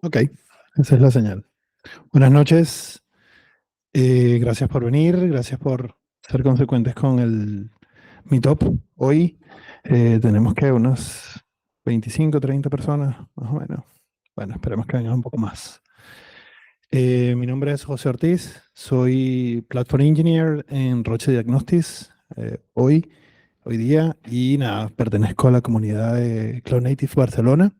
Ok, esa es la señal. Buenas noches, gracias por venir, gracias por ser consecuentes con el Meetup. Hoy tenemos que unas 25, 30 personas, más o menos. Bueno, esperemos que vengan un poco más. Mi nombre es José Ortiz, soy Platform Engineer en Roche Diagnostics hoy día, y nada, pertenezco a la comunidad de Cloud Native Barcelona,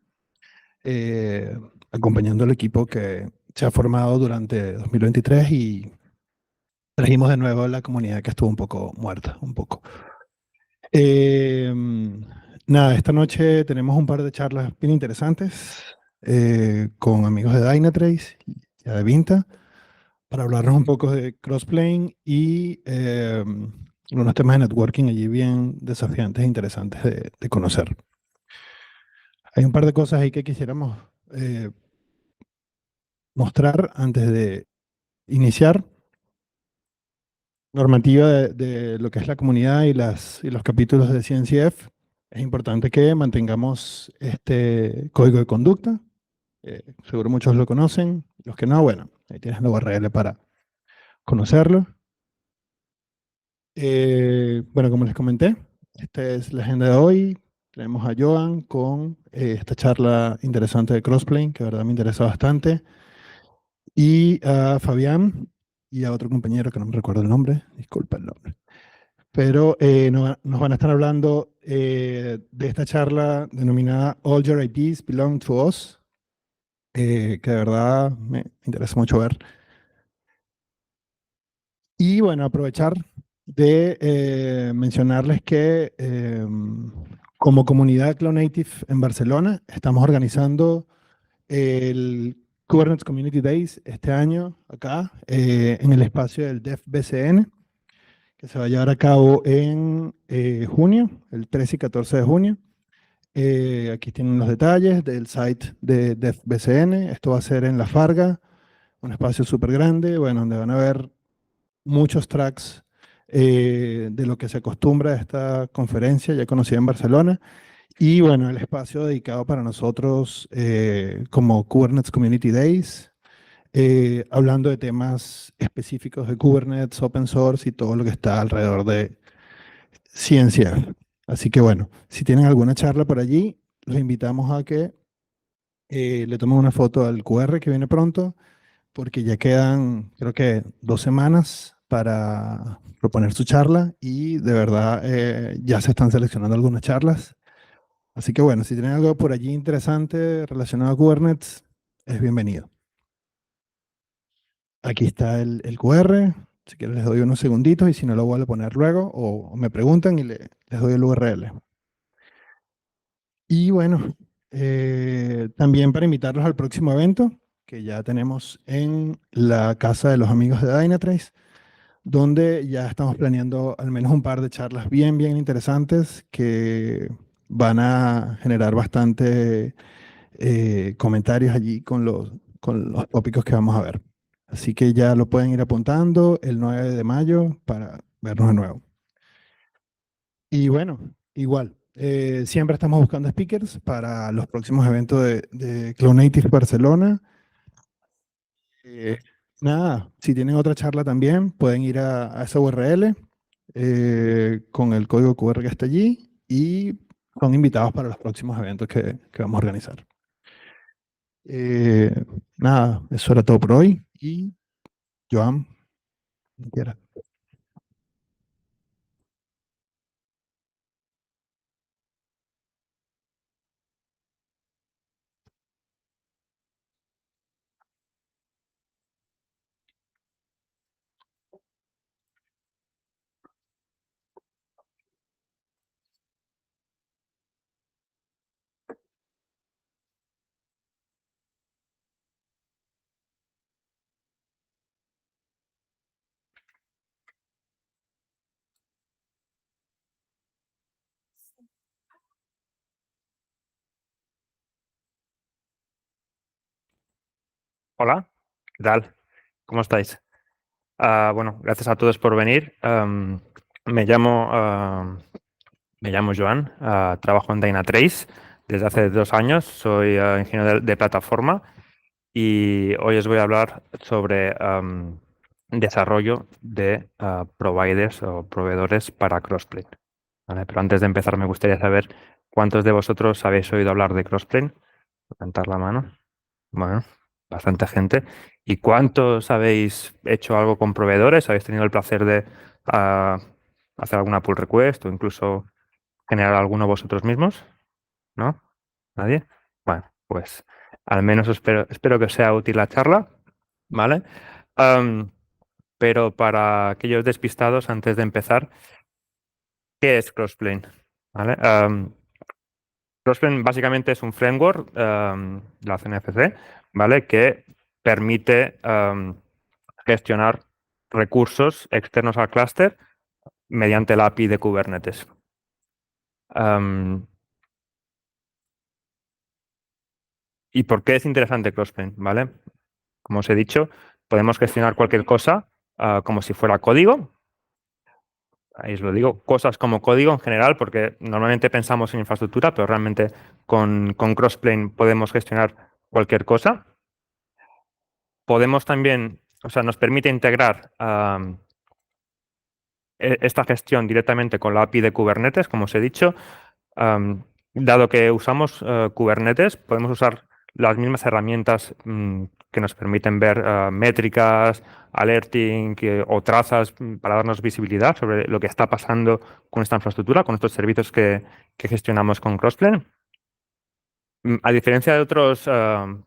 eh, acompañando al equipo que se ha formado durante 2023 y trajimos de nuevo a la comunidad que estuvo un poco muerta, un poco. Eh, Nada, esta noche tenemos un par de charlas bien interesantes con amigos de Dynatrace y ya de Vinta para hablarnos un poco de Crossplane y unos temas de networking allí bien desafiantes e interesantes de conocer. Hay un par de cosas ahí que quisiéramos eh, mostrar antes de iniciar. Normativa de lo que es la comunidad y los capítulos de CNCF. Es importante que mantengamos este código de conducta. Seguro muchos lo conocen. Los que no, bueno, ahí tienes la URL para conocerlo. Bueno, como les comenté, esta es la agenda de hoy. Tenemos a Joan con esta charla interesante de Crossplane, que de verdad me interesa bastante. Y a Fabián y a otro compañero que no me recuerdo el nombre. Disculpa el nombre. Pero nos van a estar hablando de esta charla denominada All Your IPs Belong to Us, que de verdad me interesa mucho ver. Y bueno, aprovechar de mencionarles que como comunidad Cloud Native en Barcelona estamos organizando el Kubernetes Community Days este año acá en el espacio del DEF BCN, que se va a llevar a cabo en junio, el 13 y 14 de junio. Aquí tienen los detalles del site de BCN. Esto va a ser en La Farga, un espacio súper grande, bueno, donde van a ver muchos tracks de lo que se acostumbra a esta conferencia ya conocida en Barcelona. Y bueno, el espacio dedicado para nosotros como Kubernetes Community Days, hablando de temas específicos de Kubernetes, open source y todo lo que está alrededor de ciencia. Así que bueno, si tienen alguna charla por allí, los invitamos a que le tomen una foto al QR que viene pronto, porque ya quedan, creo que 2 semanas para proponer su charla y de verdad ya se están seleccionando algunas charlas. Así que bueno, si tienen algo por allí interesante relacionado a Kubernetes, es bienvenido. Aquí está el QR. Si quieren les doy unos segunditos y si no lo vuelvo a poner luego o me preguntan y les doy el URL. Y bueno, también para invitarlos al próximo evento que ya tenemos en la casa de los amigos de Dynatrace, donde ya estamos planeando al menos un par de charlas bien, bien interesantes que van a generar bastante comentarios allí con los tópicos que vamos a ver. Así que ya lo pueden ir apuntando el 9 de mayo para vernos de nuevo. Y bueno, igual, siempre estamos buscando speakers para los próximos eventos de Cloud Native Barcelona. Eh, Nada, si tienen otra charla también, pueden ir a esa URL con el código QR que está allí y son invitados para los próximos eventos que vamos a organizar. Eh, Nada, eso era todo por hoy y Joan, quiera. Hola, ¿qué tal? ¿Cómo estáis? Bueno, gracias a todos por venir. Me llamo, me llamo Joan, trabajo en Dynatrace desde hace 2 años, soy ingeniero de plataforma y hoy os voy a hablar sobre desarrollo de providers o proveedores para Crossplane. ¿Vale? Pero antes de empezar me gustaría saber cuántos de vosotros habéis oído hablar de Crossplane. Levantar la mano. Bueno, bastante gente. ¿Y cuántos habéis hecho algo con proveedores? ¿Habéis tenido el placer de ah, hacer alguna pull request o incluso generar alguno vosotros mismos? ¿No? ¿Nadie? Bueno, pues al menos espero que os sea útil la charla, ¿vale? Am, pero para aquellos despistados, antes de empezar, ¿qué es Crossplane? ¿Vale? Crossplane básicamente es un framework de la CNFC, ¿vale? Que permite gestionar recursos externos al clúster mediante la API de Kubernetes. ¿Y por qué es interesante Crossplane? ¿Vale? Como os he dicho, podemos gestionar cualquier cosa como si fuera código. Ahí os lo digo, cosas como código en general, porque normalmente pensamos en infraestructura, pero realmente con Crossplane podemos gestionar cualquier cosa. Podemos también, o sea, nos permite integrar esta gestión directamente con la API de Kubernetes, como os he dicho. Dado que usamos Kubernetes, podemos usar las mismas herramientas que nos permiten ver métricas, alerting o trazas para darnos visibilidad sobre lo que está pasando con esta infraestructura, con estos servicios que gestionamos con Crossplane. A diferencia de otros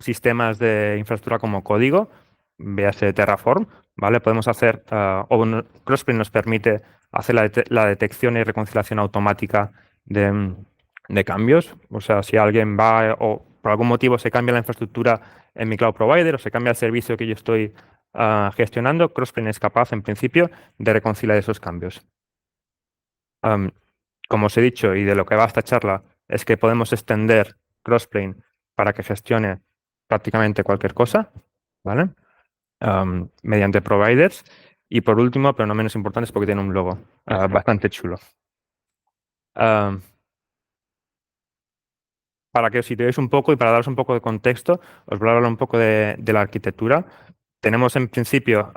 sistemas de infraestructura como código, véase Terraform, ¿vale? Podemos hacer, Crossplane nos permite hacer la detección y reconciliación automática de, de cambios. O sea, si alguien va o por algún motivo se cambia la infraestructura en mi cloud provider o se cambia el servicio que yo estoy gestionando, Crossplane es capaz, en principio, de reconciliar esos cambios. Como os he dicho, y de lo que va esta charla, es que podemos extender Crossplane para que gestione prácticamente cualquier cosa, ¿vale? Mediante providers. Y por último, pero no menos importante, es porque tiene un logo bastante chulo. Para que os situéis un poco y para daros un poco de contexto, os voy a hablar un poco de la arquitectura. Tenemos en principio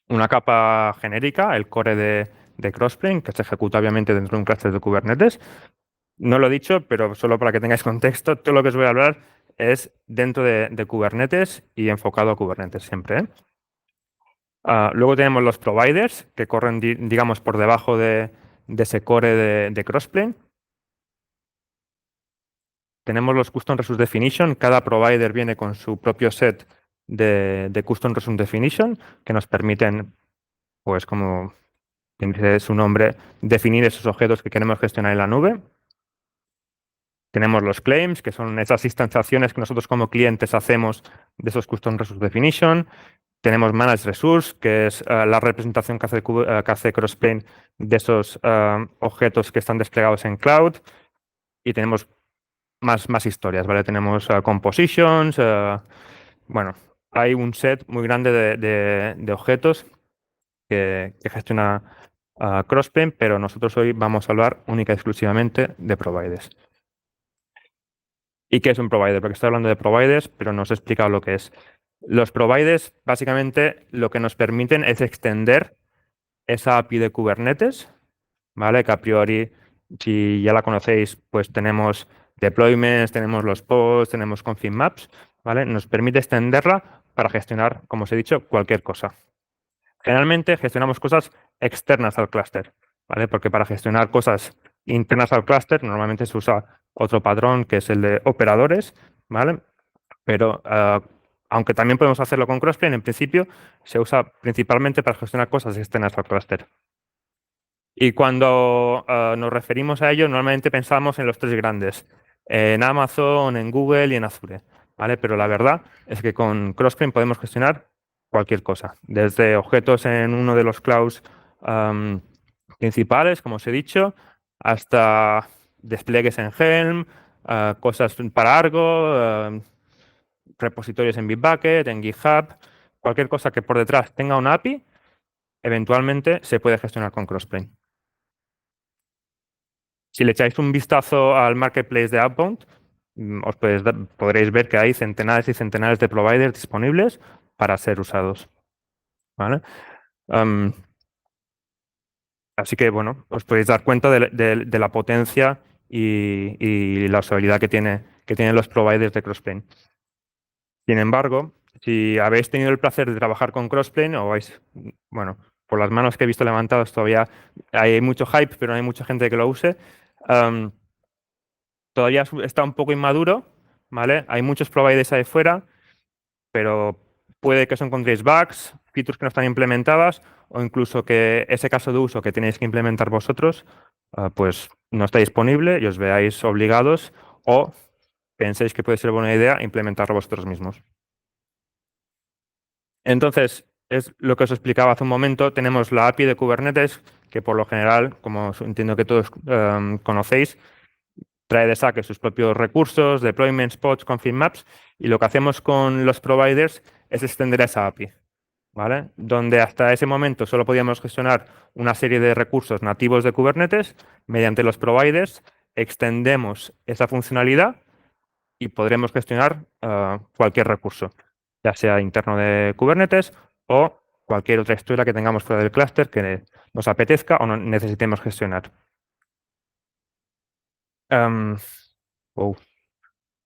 una capa genérica, el core de Crossplane, que se ejecuta obviamente dentro de un clúster de Kubernetes. No lo he dicho, pero solo para que tengáis contexto, todo lo que os voy a hablar es dentro de Kubernetes y enfocado a Kubernetes siempre, ¿eh? Luego tenemos los providers que corren, digamos, por debajo de ese core de Crossplane. Tenemos los Custom Resource Definition. Cada provider viene con su propio set de Custom Resource Definition que nos permiten, pues como dice su nombre, definir esos objetos que queremos gestionar en la nube. Tenemos los claims, que son esas instanciaciones que nosotros como clientes hacemos de esos Custom Resource Definition. Tenemos Managed Resource, que es la representación que hace Crossplane de esos objetos que están desplegados en cloud. Y tenemos más historias, ¿vale? Tenemos compositions. Bueno, hay un set muy grande de objetos que gestiona Crossplane, pero nosotros hoy vamos a hablar única y exclusivamente de providers. ¿Y qué es un provider? Porque estoy hablando de providers, pero no os he explicado lo que es. Los providers, básicamente, lo que nos permiten es extender esa API de Kubernetes, ¿vale? Que a priori, si ya la conocéis, pues tenemos deployments, tenemos los pods, tenemos config maps, ¿vale? Nos permite extenderla para gestionar, como os he dicho, cualquier cosa. Generalmente gestionamos cosas externas al clúster, ¿vale? Porque para gestionar cosas internas al clúster normalmente se usa otro patrón que es el de operadores, ¿vale? Pero aunque también podemos hacerlo con Crossplane, en principio se usa principalmente para gestionar cosas externas al clúster. Y cuando nos referimos a ello, normalmente pensamos en los tres grandes, en Amazon, en Google y en Azure, ¿vale? Pero la verdad es que con Crossplane podemos gestionar cualquier cosa, desde objetos en uno de los clouds principales, como os he dicho, hasta despliegues en Helm, cosas para Argo, repositorios en Bitbucket, en GitHub, cualquier cosa que por detrás tenga una API, eventualmente se puede gestionar con Crossplane. Si le echáis un vistazo al marketplace de Upbound, podréis ver que hay centenares y centenares de providers disponibles para ser usados. ¿Vale? Así que, bueno, os podéis dar cuenta de la potencia y la usabilidad que tienen los providers de Crossplane. Sin embargo, si habéis tenido el placer de trabajar con Crossplane o vais, bueno, por las manos que he visto levantadas todavía hay mucho hype, pero no hay mucha gente que lo use. Todavía está un poco inmaduro, ¿vale? Hay muchos providers ahí fuera, pero puede que os encontréis bugs, features que no están implementadas o incluso que ese caso de uso que tenéis que implementar vosotros, pues no está disponible y os veáis obligados o penséis que puede ser buena idea implementarlo vosotros mismos. Entonces, es lo que os explicaba hace un momento, tenemos la API de Kubernetes, que por lo general, como entiendo que todos conocéis, trae de saque sus propios recursos, deployments, pods, config maps, y lo que hacemos con los providers es extender esa API, ¿vale? Donde hasta ese momento solo podíamos gestionar una serie de recursos nativos de Kubernetes, mediante los providers extendemos esa funcionalidad y podremos gestionar cualquier recurso, ya sea interno de Kubernetes o cualquier otra historia que tengamos fuera del clúster que nos apetezca o no necesitemos gestionar. Wow,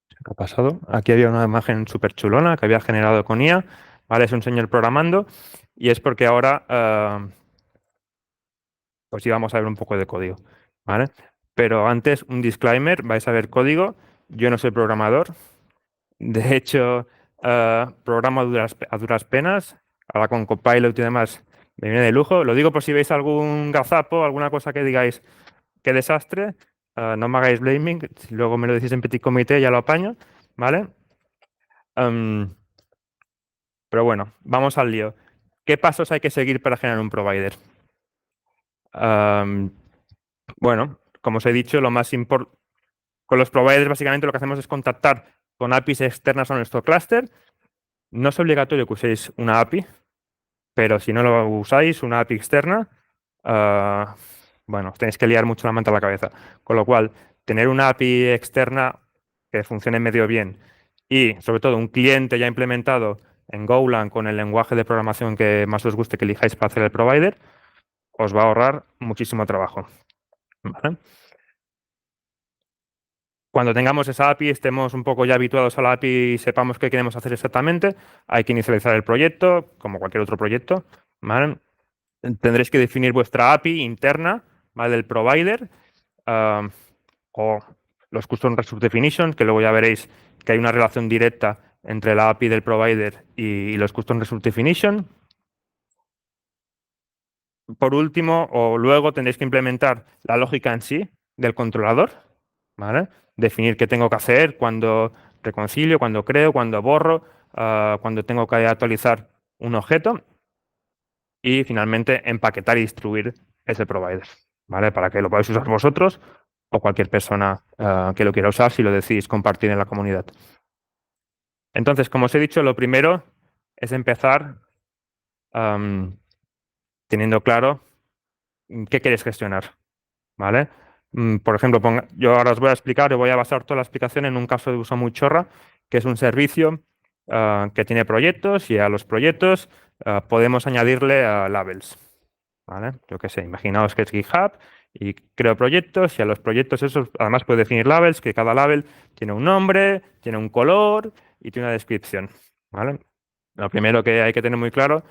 ¿qué ha pasado? Aquí había una imagen súper chulona que había generado con IA. Vale, es un señor programando y es porque ahora pues íbamos a ver un poco de código. ¿Vale? Pero antes, un disclaimer, vais a ver código. Yo no soy programador. De hecho, programo a duras penas. Ahora con Copilot y demás me viene de lujo. Lo digo por si veis algún gazapo, alguna cosa que digáis, qué desastre. No me hagáis blaming. Si luego me lo decís en petit comité, ya lo apaño. ¿Vale? Pero bueno, vamos al lío. ¿Qué pasos hay que seguir para generar un provider? Bueno, como os he dicho, lo más importante con los providers básicamente lo que hacemos es contactar con APIs externas a nuestro clúster. No es obligatorio que uséis una API, pero si no lo usáis, una API externa, bueno, os tenéis que liar mucho la manta a la cabeza. Con lo cual, tener una API externa que funcione medio bien y, sobre todo, un cliente ya implementado en Golang con el lenguaje de programación que más os guste que elijáis para hacer el provider, os va a ahorrar muchísimo trabajo. ¿Vale? Cuando tengamos esa API, estemos un poco ya habituados a la API y sepamos qué queremos hacer exactamente, hay que inicializar el proyecto, como cualquier otro proyecto. ¿Vale? Tendréis que definir vuestra API interna, ¿vale? Del provider o los Custom Resource Definition, que luego ya veréis que hay una relación directa entre la API del provider y los Custom Resource Definition. Por último, o luego tendréis que implementar la lógica en sí del controlador, ¿vale? Definir qué tengo que hacer cuando reconcilio, cuando creo, cuando borro, cuando tengo que actualizar un objeto y finalmente empaquetar y distribuir ese provider, ¿vale? Para que lo podáis usar vosotros o cualquier persona que lo quiera usar si lo decidís compartir en la comunidad. Entonces, como os he dicho, lo primero es empezar teniendo claro qué queréis gestionar, ¿vale? Por ejemplo, yo ahora os voy a explicar, yo voy a basar toda la explicación en un caso de uso muy chorra, que es un servicio que tiene proyectos y a los proyectos podemos añadirle labels, ¿vale? Yo qué sé, imaginaos que es GitHub y creo proyectos y a los proyectos esos además puedo definir labels, que cada label tiene un nombre, tiene un color y tiene una descripción, ¿vale? Lo primero que hay que tener muy claro,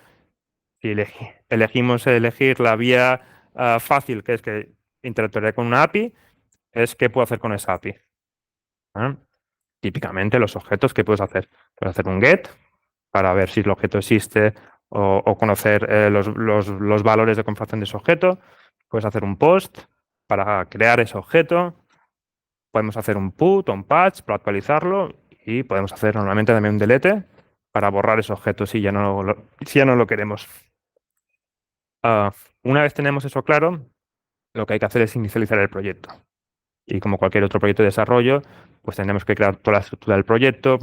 si elegimos elegir la vía fácil, que es que interactuaré con una API, es qué puedo hacer con esa API. ¿Vale? Típicamente los objetos, ¿qué puedes hacer? Puedes hacer un get para ver si el objeto existe o conocer los valores de configuración de ese objeto. Puedes hacer un post para crear ese objeto. Podemos hacer un put o un patch para actualizarlo y podemos hacer normalmente también un delete para borrar ese objeto si ya no lo queremos. Una vez tenemos eso claro, lo que hay que hacer es inicializar el proyecto. Y como cualquier otro proyecto de desarrollo, pues tenemos que crear toda la estructura del proyecto,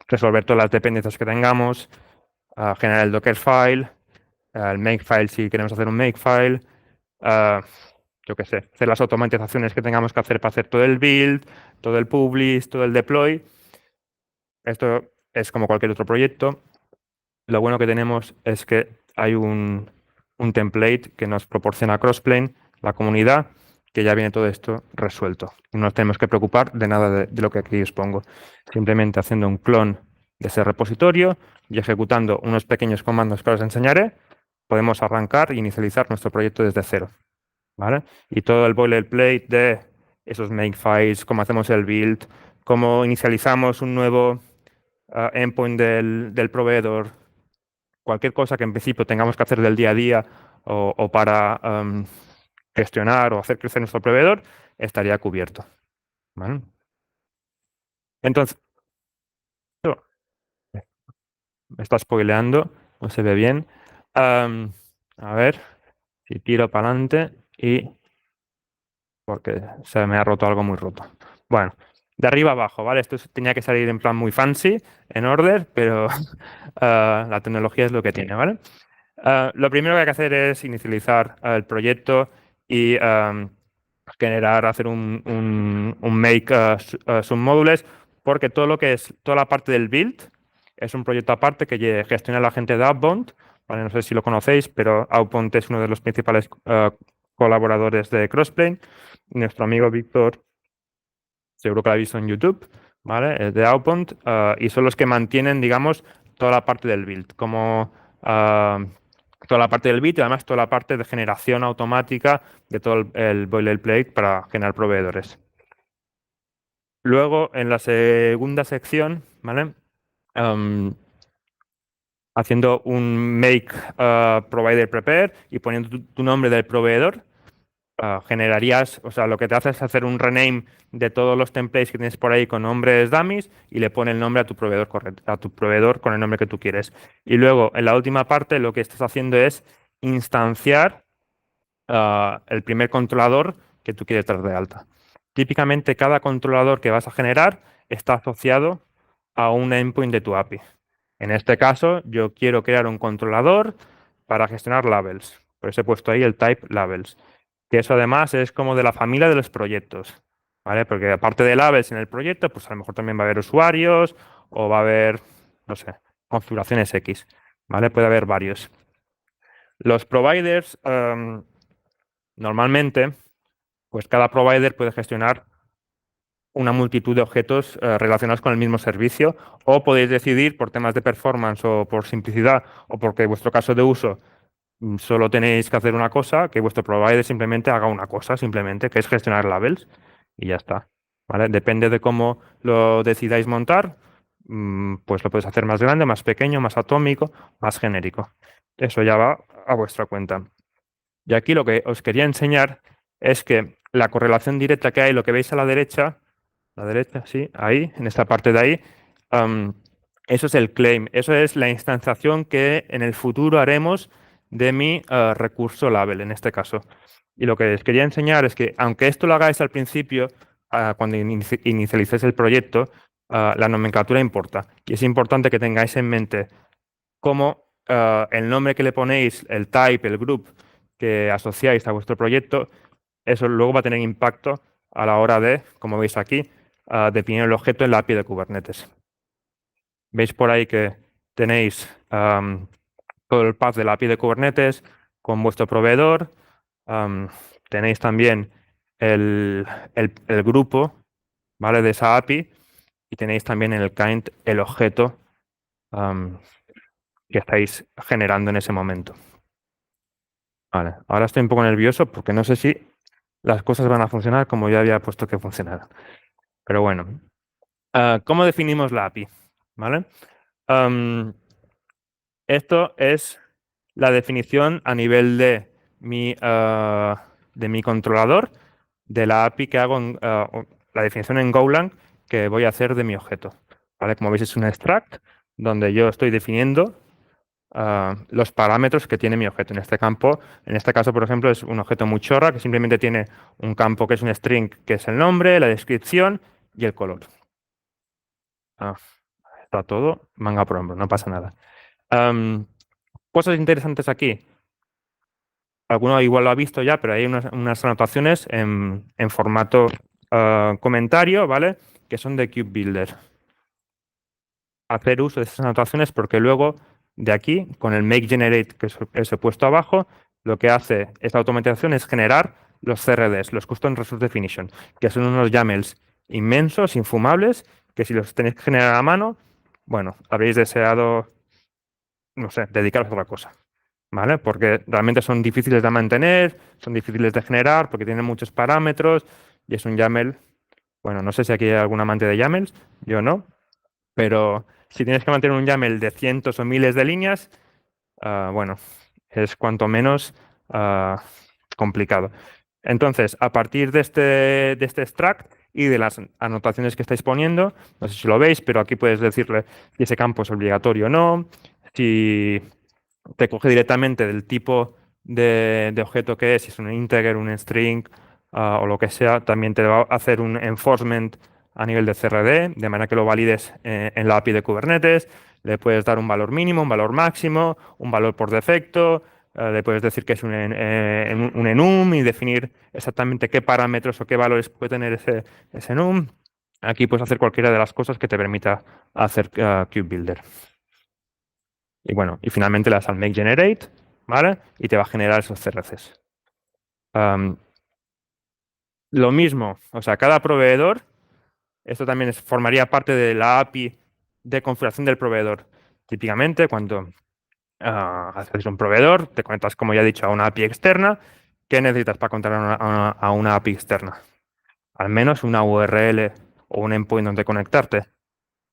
resolver todas las dependencias que tengamos, generar el Dockerfile, el Makefile si queremos hacer un Makefile, yo qué sé, hacer las automatizaciones que tengamos que hacer para hacer todo el build, todo el publish, todo el deploy. Esto es como cualquier otro proyecto. Lo bueno que tenemos es que hay un template que nos proporciona Crossplane, la comunidad, que ya viene todo esto resuelto. No nos tenemos que preocupar de nada de lo que aquí os pongo. Simplemente haciendo un clon de ese repositorio y ejecutando unos pequeños comandos que os enseñaré, podemos arrancar e inicializar nuestro proyecto desde cero. ¿Vale? Y todo el boilerplate de esos makefiles, cómo hacemos el build, cómo inicializamos un nuevo endpoint del proveedor, cualquier cosa que en principio tengamos que hacer del día a día o para gestionar o hacer crecer nuestro proveedor, estaría cubierto. ¿Vale? Entonces, esto me está spoileando, no se ve bien. A ver si tiro para adelante y porque se me ha roto algo muy roto. Bueno, de arriba abajo, ¿vale? Esto tenía que salir en plan muy fancy, en order, pero la tecnología es lo que tiene, ¿vale? Lo primero que hay que hacer es inicializar el proyecto y generar, hacer un make submódulos, porque todo lo que es toda la parte del build es un proyecto aparte que gestiona la gente de Outbound, ¿vale? No sé si lo conocéis, pero Outbound es uno de los principales colaboradores de Crossplane. Nuestro amigo Víctor, seguro que lo ha visto en YouTube, ¿vale? Es de Outbound, y son los que mantienen, digamos, toda la parte del build, como toda la parte del build y además toda la parte de generación automática de todo el boilerplate para generar proveedores. Luego, en la segunda sección, ¿vale? Haciendo un make provider prepare y poniendo tu nombre del proveedor, generarías, o sea, lo que te hace es hacer un rename de todos los templates que tienes por ahí con nombres dummies y le pone el nombre a tu proveedor correcto, a tu proveedor con el nombre que tú quieres. Y luego, en la última parte, lo que estás haciendo es instanciar el primer controlador que tú quieres dar de alta. Típicamente, cada controlador que vas a generar está asociado a un endpoint de tu API. En este caso, yo quiero crear un controlador para gestionar labels. Por eso he puesto ahí el type labels. Que eso además es como de la familia de los proyectos. ¿Vale? Porque aparte de labels en el proyecto, pues a lo mejor también va a haber usuarios o va a haber, no sé, configuraciones X. ¿Vale? Puede haber varios. Los providers, normalmente, pues cada provider puede gestionar una multitud de objetos relacionados con el mismo servicio, o podéis decidir por temas de performance o por simplicidad o porque en vuestro caso de uso solo tenéis que hacer una cosa, que vuestro provider simplemente haga una cosa, simplemente, que es gestionar labels y ya está. ¿Vale? Depende de cómo lo decidáis montar, pues lo podéis hacer más grande, más pequeño, más atómico, más genérico. Eso ya va a vuestra cuenta. Y aquí lo que os quería enseñar es que la correlación directa que hay, lo que veis a la derecha, sí, ahí, en esta parte de ahí, eso es el claim, eso es la instanciación que en el futuro haremos de mi recurso label, en este caso. Y lo que os quería enseñar es que, aunque esto lo hagáis al principio, cuando inicialicéis el proyecto, la nomenclatura importa. Y es importante que tengáis en mente cómo el nombre que le ponéis, el type, el group que asociáis a vuestro proyecto, eso luego va a tener impacto a la hora de, como veis aquí, definir el objeto en la API de Kubernetes. Veis por ahí que tenéis todo el path de la API de Kubernetes con vuestro proveedor. Tenéis también el grupo, ¿vale? De esa API y tenéis también en el client el objeto que estáis generando en ese momento. Vale, ahora estoy un poco nervioso porque no sé si las cosas van a funcionar como yo había puesto que funcionaran. Pero bueno, ¿cómo definimos la API? ¿Vale? Esto es la definición a nivel de mi controlador, de la API que hago, la definición en Golang que voy a hacer de mi objeto. ¿Vale? Como veis, es un extract donde yo estoy definiendo los parámetros que tiene mi objeto. En este campo, en este caso, por ejemplo, es un objeto muy chorra que simplemente tiene un campo que es un string, que es el nombre, la descripción y el color. Está todo manga por hombro, no pasa nada. Cosas interesantes aquí. alguno igual lo ha visto ya, pero hay unas anotaciones en formato comentario, ¿vale? Que son de KubeBuilder. Hacer uso de esas anotaciones porque luego de aquí, con el make generate que es he puesto abajo, lo que hace esta automatización es generar los CRDs, los Custom Resource Definition, que son unos YAMLs inmensos, infumables, que si los tenéis que generar a mano, bueno, habréis deseado, no sé, dedicaros a otra cosa, ¿vale? Porque realmente son difíciles de mantener, son difíciles de generar, porque tienen muchos parámetros y es un YAML, bueno, no sé si aquí hay algún amante de YAMLs, yo no, pero si tienes que mantener un YAML de cientos o miles de líneas, bueno, es cuanto menos complicado. Entonces, a partir de este extract y de las anotaciones que estáis poniendo, no sé si lo veis, pero aquí puedes decirle si ese campo es obligatorio o no, si te coge directamente del tipo de objeto que es, si es un integer, un string o lo que sea, también te va a hacer un enforcement a nivel de CRD, de manera que lo valides en la API de Kubernetes. Le puedes dar un valor mínimo, un valor máximo, un valor por defecto. Le puedes decir que es un enum y definir exactamente qué parámetros o qué valores puede tener ese enum. Aquí puedes hacer cualquiera de las cosas que te permita hacer KubeBuilder. Y bueno, y finalmente le das al make generate, ¿vale? Y te va a generar esos CRCs. Lo mismo, o sea, cada proveedor, esto también formaría parte de la API de configuración del proveedor. Típicamente, cuando haces un proveedor, te conectas, como ya he dicho, a una API externa. ¿Qué necesitas para conectar a una API externa? Al menos una URL o un endpoint donde conectarte.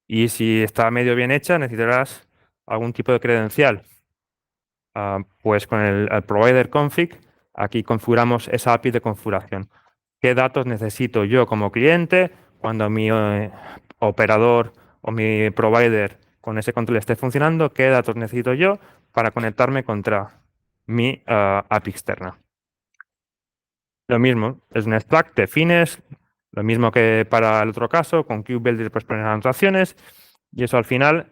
Y si está medio bien hecha, necesitarás algún tipo de credencial. Pues con el provider config, aquí configuramos esa API de configuración. ¿Qué datos necesito yo como cliente cuando mi operador o mi provider con ese control esté funcionando? ¿Qué datos necesito yo para conectarme contra mi API externa? Lo mismo, es un extract, defines, lo mismo que para el otro caso, con KubeBuilder puedes poner anotaciones y eso al final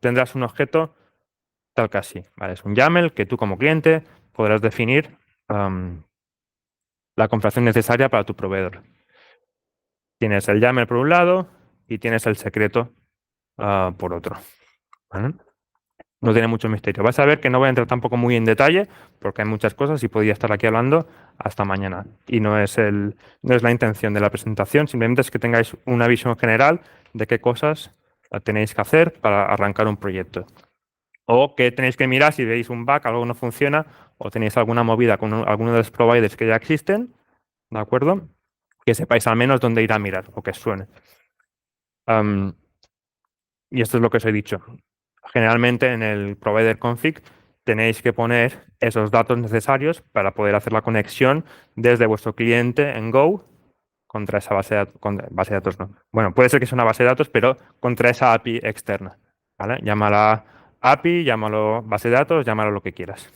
tendrás un objeto tal que así, ¿vale? Es un YAML que tú como cliente podrás definir la configuración necesaria para tu proveedor. Tienes el YAML por un lado y tienes el secreto por otro, ¿vale? No tiene mucho misterio. Vas a ver que no voy a entrar tampoco muy en detalle porque hay muchas cosas y podría estar aquí hablando hasta mañana. Y no es la intención de la presentación, simplemente es que tengáis una visión general de qué cosas tenéis que hacer para arrancar un proyecto. O que tenéis que mirar si veis un bug, algo no funciona, o tenéis alguna movida con alguno de los providers que ya existen, ¿de acuerdo? Que sepáis al menos dónde ir a mirar o que suene. Y esto es lo que os he dicho. Generalmente en el provider config tenéis que poner esos datos necesarios para poder hacer la conexión desde vuestro cliente en Go contra esa base de datos, no. Bueno, puede ser que sea una base de datos, pero contra esa API externa, ¿vale? Llámala API, llámalo base de datos, llámalo lo que quieras.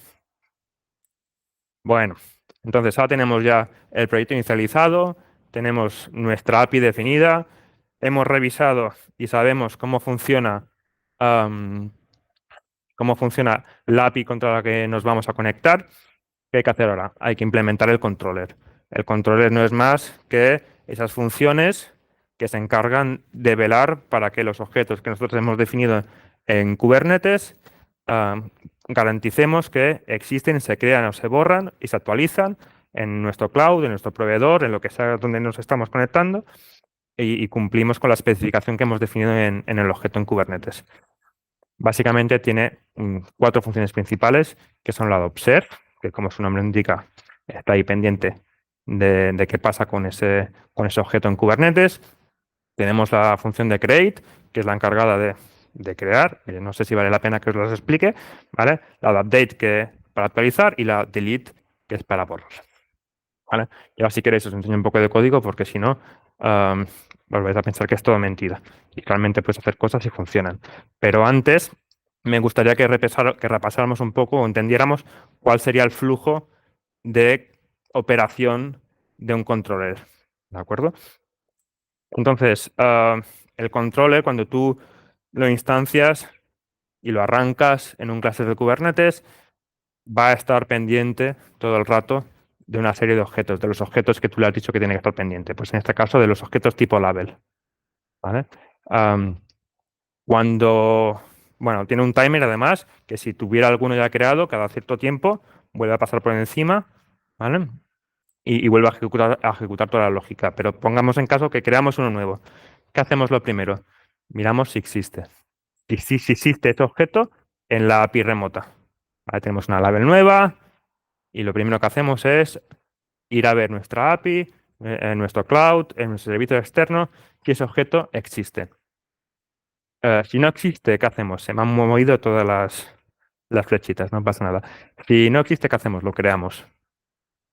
Bueno, entonces ahora tenemos ya el proyecto inicializado, tenemos nuestra API definida, hemos revisado y sabemos cómo funciona la API contra la que nos vamos a conectar. ¿Qué hay que hacer ahora? Hay que implementar el controller. El controller no es más que esas funciones que se encargan de velar para que los objetos que nosotros hemos definido en Kubernetes garanticemos que existen, se crean o se borran y se actualizan en nuestro cloud, en nuestro proveedor, en lo que sea donde nos estamos conectando y cumplimos con la especificación que hemos definido en el objeto en Kubernetes. Básicamente tiene 4 funciones principales, que son la de observe, que como su nombre indica, está ahí pendiente de qué pasa con ese objeto en Kubernetes. Tenemos la función de create, que es la encargada de crear. No sé si vale la pena que os las explique, ¿vale? La de update, que para actualizar, y la delete, que es para borrar, ¿vale? Y ahora si queréis os enseño un poco de código, porque si no, volvéis a pensar que es todo mentira. Y realmente puedes hacer cosas y funcionan. Pero antes, me gustaría que repasáramos un poco o entendiéramos cuál sería el flujo de operación de un controller, ¿de acuerdo? Entonces, el controller, cuando tú lo instancias y lo arrancas en un cluster de Kubernetes, va a estar pendiente todo el rato de una serie de objetos, de los objetos que tú le has dicho que tiene que estar pendiente. Pues en este caso, de los objetos tipo label. ¿Vale? Am, bueno, tiene un timer además, que si tuviera alguno ya creado, cada cierto tiempo vuelve a pasar por encima, ¿vale? Y vuelve a ejecutar toda la lógica. Pero pongamos en caso que creamos uno nuevo. ¿Qué hacemos lo primero? Miramos si existe. Si existe este objeto en la API remota. Vale, tenemos una label nueva y lo primero que hacemos es ir a ver nuestra API, en nuestro cloud, en nuestro servicio externo, si ese objeto existe. Si no existe, ¿qué hacemos? Se me han movido todas las flechitas, no pasa nada. Si no existe, ¿qué hacemos? Lo creamos.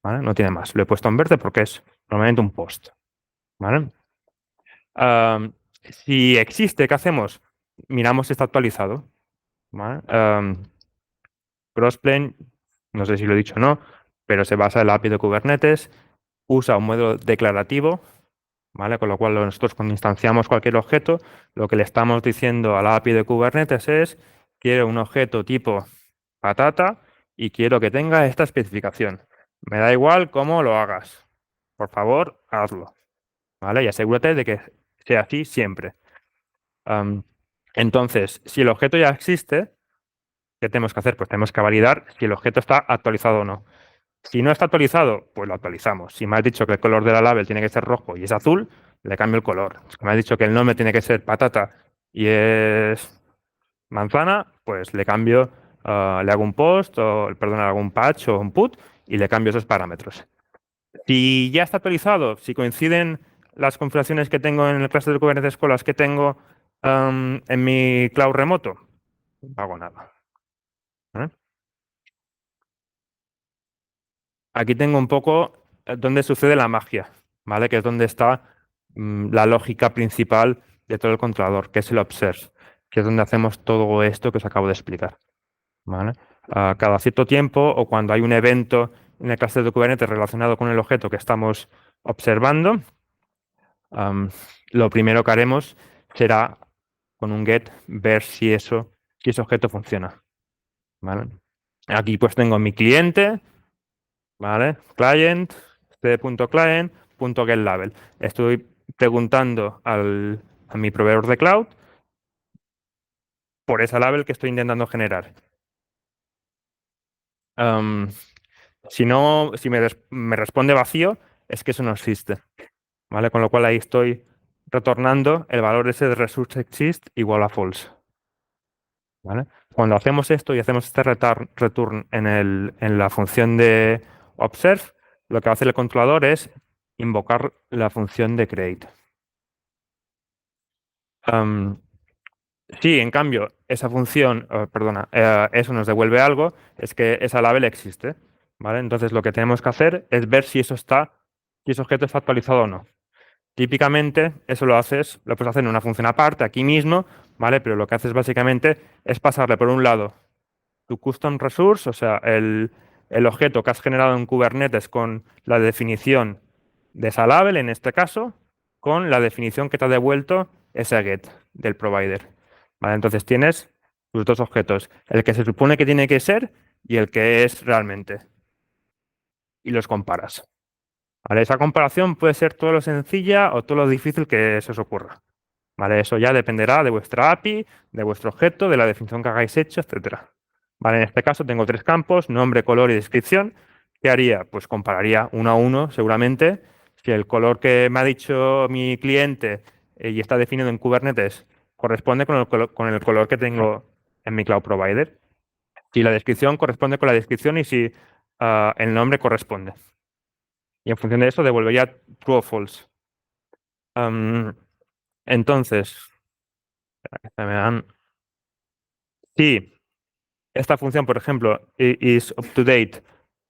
¿Vale? No tiene más. Lo he puesto en verde porque es normalmente un post. ¿Vale? Am, si existe, ¿qué hacemos? Miramos si está actualizado. ¿Vale? Crossplane, no sé si lo he dicho o no, pero se basa en la API de Kubernetes, usa un modelo declarativo, ¿vale? Con lo cual nosotros cuando instanciamos cualquier objeto, lo que le estamos diciendo a la API de Kubernetes es, quiero un objeto tipo patata y quiero que tenga esta especificación. Me da igual cómo lo hagas. Por favor, hazlo. ¿Vale? Y asegúrate de que sea así siempre. Am, entonces, si el objeto ya existe, ¿qué tenemos que hacer? Pues tenemos que validar si el objeto está actualizado o no. Si no está actualizado, pues lo actualizamos. Si me has dicho que el color de la label tiene que ser rojo y es azul, le cambio el color. Si me has dicho que el nombre tiene que ser patata y es manzana, pues le cambio, le hago un post, o perdón, le hago un patch o un put y le cambio esos parámetros. Si ya está actualizado, si coinciden las configuraciones que tengo en el cluster de Kubernetes con las que tengo en mi cloud remoto, no hago nada. ¿Vale? Aquí tengo un poco donde sucede la magia, ¿vale? Que es donde está la lógica principal de todo el controlador, que es el observe, que es donde hacemos todo esto que os acabo de explicar, ¿vale? Cada cierto tiempo o cuando hay un evento en el cluster de Kubernetes relacionado con el objeto que estamos observando, lo primero que haremos será con un get ver si ese objeto funciona, ¿vale? Aquí pues tengo mi cliente, ¿vale? Client, c.client.getLabel. Estoy preguntando a mi proveedor de cloud por esa label que estoy intentando generar. Am, si no, si me responde vacío, es que eso no existe, ¿vale? Con lo cual ahí estoy retornando el valor ese de resource exist igual a false, ¿vale? Cuando hacemos esto y hacemos este return en la función de observe, lo que hace el controlador es invocar la función de create. Sí, en cambio, esa función, perdona, eso nos devuelve algo, es que esa label existe, ¿vale? Entonces lo que tenemos que hacer es ver si si ese objeto está actualizado o no. Típicamente, eso lo puedes hacer en una función aparte, aquí mismo, ¿vale? Pero lo que haces básicamente es pasarle por un lado tu custom resource, o sea, el objeto que has generado en Kubernetes con la definición de esa label, en este caso, con la definición que te ha devuelto ese get del provider. ¿Vale? Entonces tienes tus dos objetos, el que se supone que tiene que ser y el que es realmente. Y los comparas. ¿Vale? Esa comparación puede ser todo lo sencilla o todo lo difícil que se os ocurra. ¿Vale? Eso ya dependerá de vuestra API, de vuestro objeto, de la definición que hagáis hecho, etcétera. ¿Vale? En este caso tengo tres campos, nombre, color y descripción. ¿Qué haría? Pues compararía uno a uno, seguramente. Si el color que me ha dicho mi cliente y está definido en Kubernetes corresponde con el color que tengo en mi cloud provider. Si la descripción corresponde con la descripción y si el nombre corresponde. Y en función de eso devolvería true o false. Entonces, espera que se me dan. Si esta función, por ejemplo, is up to date,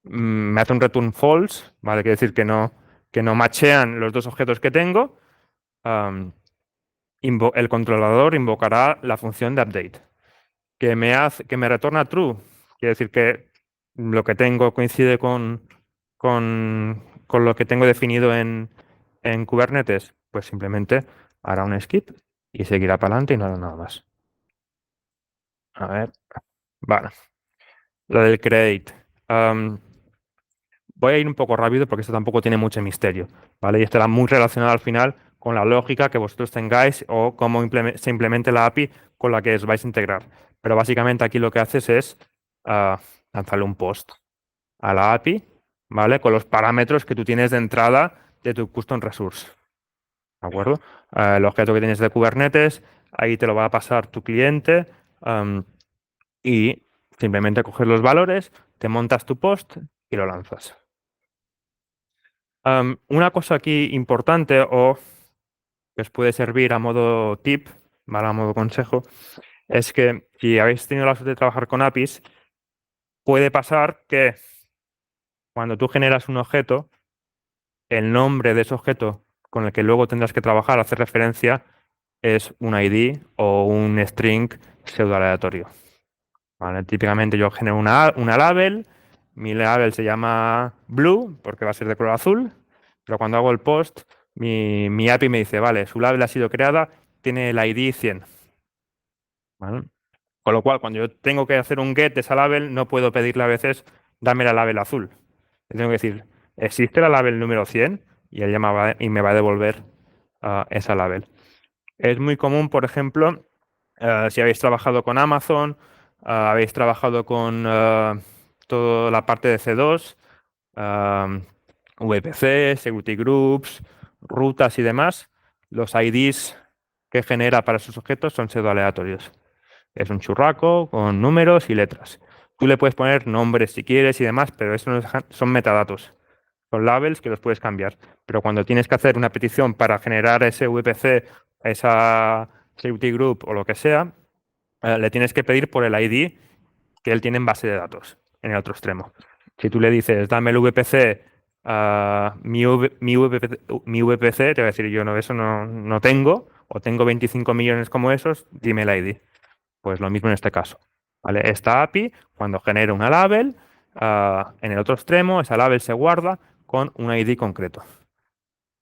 me hace un return false, ¿vale? Quiere decir que no machean los dos objetos que tengo. El controlador invocará la función de update, que me retorna true. Quiere decir que lo que tengo coincide con lo que tengo definido en Kubernetes. Pues simplemente hará un skip y seguirá para adelante y no hará nada más. A ver, vale. Lo del create. Voy a ir un poco rápido porque esto tampoco tiene mucho misterio, ¿vale? Y estará muy relacionado al final con la lógica que vosotros tengáis o cómo se implemente la API con la que os vais a integrar. Pero básicamente aquí lo que haces es ah, lanzarle un post a la API, ¿vale? Con los parámetros que tú tienes de entrada de tu custom resource, ¿de acuerdo? El objeto que tienes de Kubernetes, ahí te lo va a pasar tu cliente y simplemente coges los valores, te montas tu post y lo lanzas. Una cosa aquí importante o que os puede servir a modo tip, ¿vale? A modo consejo, es que si habéis tenido la suerte de trabajar con APIs, puede pasar que cuando tú generas un objeto, el nombre de ese objeto con el que luego tendrás que trabajar, hacer referencia, es un ID o un string pseudo aleatorio. ¿Vale? Típicamente yo genero una label, mi label se llama blue porque va a ser de color azul, pero cuando hago el post, mi API me dice, vale, su label ha sido creada, tiene el ID 100. ¿Vale? Con lo cual, cuando yo tengo que hacer un get de esa label, no puedo pedirle a veces, dame la label azul. Le tengo que decir, ¿existe la label número 100? Y él ya me va a devolver esa label. Es muy común, por ejemplo, si habéis trabajado con Amazon, habéis trabajado con toda la parte de C2, VPC, Security Groups, rutas y demás, los IDs que genera para sus objetos son pseudo aleatorios. Es un churraco con números y letras. Tú le puedes poner nombres si quieres y demás, pero eso no son metadatos. Son labels que los puedes cambiar. Pero cuando tienes que hacer una petición para generar ese VPC, esa Security Group o lo que sea, le tienes que pedir por el ID que él tiene en base de datos, en el otro extremo. Si tú le dices, dame el VPC, mi VPC, te va a decir, yo no, eso no tengo, o tengo 25 millones como esos, dime el ID. Pues lo mismo en este caso. ¿Vale? Esta API, cuando genera una label, en el otro extremo, esa label se guarda con un ID concreto.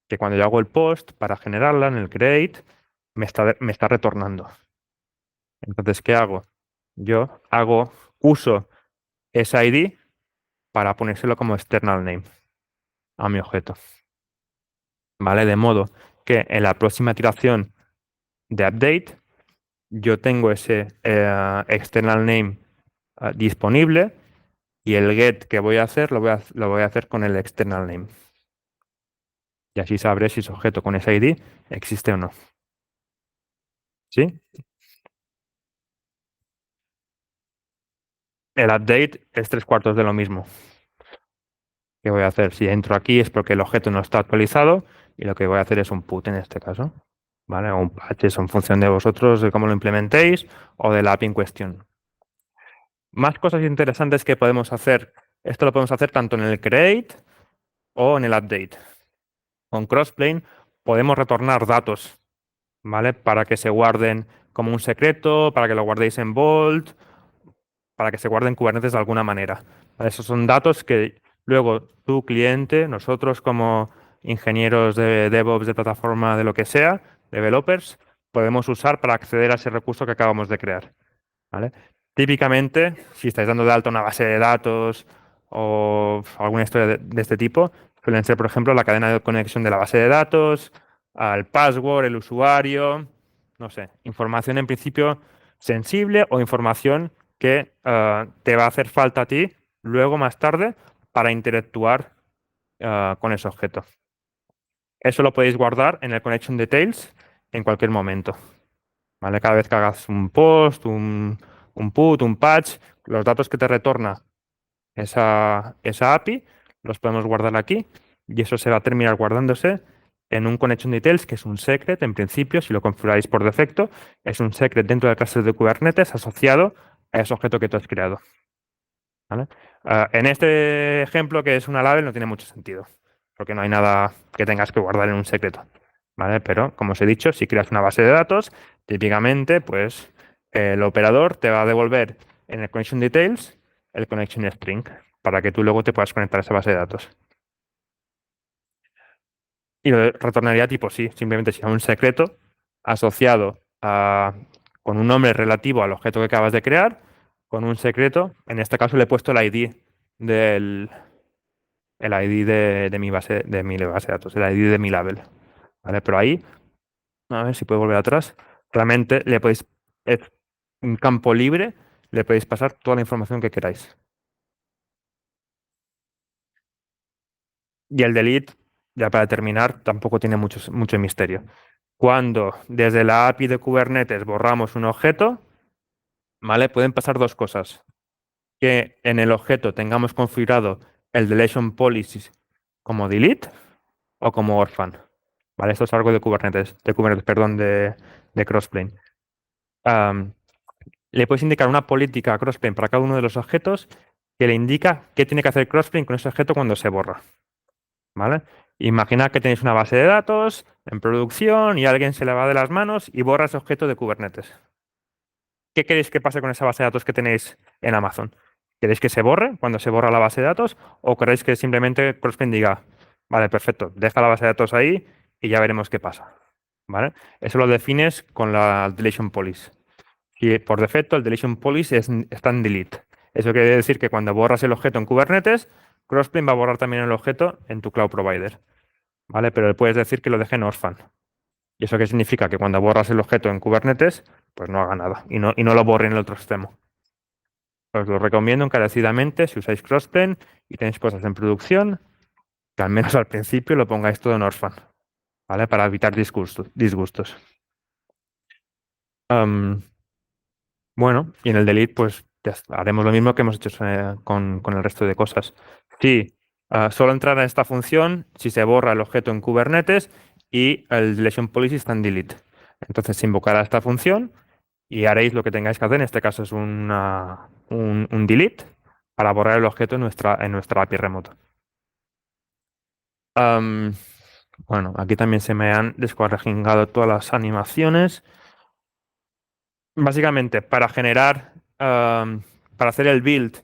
Que cuando yo hago el post para generarla en el create, me está retornando. Entonces, ¿qué hago? Yo uso ese ID para ponérselo como external name a mi objeto. ¿Vale? De modo que en la próxima iteración de update, yo tengo ese external name disponible y el get que voy a hacer lo voy a hacer con el external name. Y así sabré si ese objeto con ese ID existe o no. ¿Sí? El update es 3/4 de lo mismo. ¿Qué voy a hacer? Si entro aquí es porque el objeto no está actualizado y lo que voy a hacer es un put en este caso. ¿Vale? O un patch, eso en función de vosotros, de cómo lo implementéis o de la API en cuestión. Más cosas interesantes que podemos hacer. Esto lo podemos hacer tanto en el create o en el update. Con Crossplane podemos retornar datos, ¿vale? Para que se guarden como un secreto, para que lo guardéis en Vault, para que se guarden Kubernetes de alguna manera. ¿Vale? Esos son datos que luego tu cliente, nosotros como ingenieros de DevOps, de plataforma, de lo que sea, developers, podemos usar para acceder a ese recurso que acabamos de crear. ¿Vale? Típicamente, si estáis dando de alta una base de datos o alguna historia de este tipo, suelen ser, por ejemplo, la cadena de conexión de la base de datos, al password, el usuario, no sé, información en principio sensible o información que te va a hacer falta a ti luego más tarde para interactuar con ese objeto. Eso lo podéis guardar en el connection details en cualquier momento. ¿Vale? Cada vez que hagas un post, un put, un patch, los datos que te retorna esa API los podemos guardar aquí y eso se va a terminar guardándose en un connection details que es un secret en principio, si lo configuráis por defecto, es un secret dentro del cluster de Kubernetes asociado a ese objeto que tú has creado. ¿Vale? En este ejemplo, que es una label, no tiene mucho sentido, porque no hay nada que tengas que guardar en un secreto. ¿Vale? Pero, como os he dicho, si creas una base de datos, típicamente, pues el operador te va a devolver en el connection details el connection string para que tú luego te puedas conectar a esa base de datos. Y lo retornaría tipo sí, simplemente si es un secreto asociado con un nombre relativo al objeto que acabas de crear con un secreto. En este caso le he puesto el ID de mi base de datos, el ID de mi label. ¿Vale? Pero ahí, a ver si puedo volver atrás. Realmente le podéis, es un campo libre, le podéis pasar toda la información que queráis. Y el delete, ya para terminar, tampoco tiene mucho misterio. Cuando desde la API de Kubernetes borramos un objeto, ¿vale? Pueden pasar dos cosas. Que en el objeto tengamos configurado el deletion policy como delete o como orphan. ¿Vale? Esto es algo de Kubernetes, perdón, de Crossplane. Le puedes indicar una política a Crossplane para cada uno de los objetos que le indica qué tiene que hacer Crossplane con ese objeto cuando se borra. ¿Vale? Imaginad que tenéis una base de datos en producción y alguien se le va de las manos y borra ese objeto de Kubernetes. ¿Qué queréis que pase con esa base de datos que tenéis en Amazon? ¿Queréis que se borre cuando se borra la base de datos o queréis que simplemente Crossplane diga, vale, perfecto, deja la base de datos ahí y ya veremos qué pasa? ¿Vale? Eso lo defines con la deletion policy. Y por defecto el deletion policy está en delete. Eso quiere decir que cuando borras el objeto en Kubernetes, Crossplane va a borrar también el objeto en tu cloud provider. ¿Vale? Pero le puedes decir que lo deje en orphan. ¿Y eso qué significa? Que cuando borras el objeto en Kubernetes, pues no haga nada y no lo borre en el otro extremo. Os lo recomiendo encarecidamente si usáis Crossplane y tenéis cosas en producción, que al menos al principio lo pongáis todo en orphan, ¿vale? Para evitar disgustos. Bueno, y en el delete, pues haremos lo mismo que hemos hecho con el resto de cosas. Sí, solo entrar en esta función si se borra el objeto en Kubernetes y el deletion policy está en delete. Entonces se invocará esta función y haréis lo que tengáis que hacer. En este caso es un delete para borrar el objeto en nuestra API remota. Bueno, aquí también se me han descuadrejingado todas las animaciones. Básicamente, para hacer el build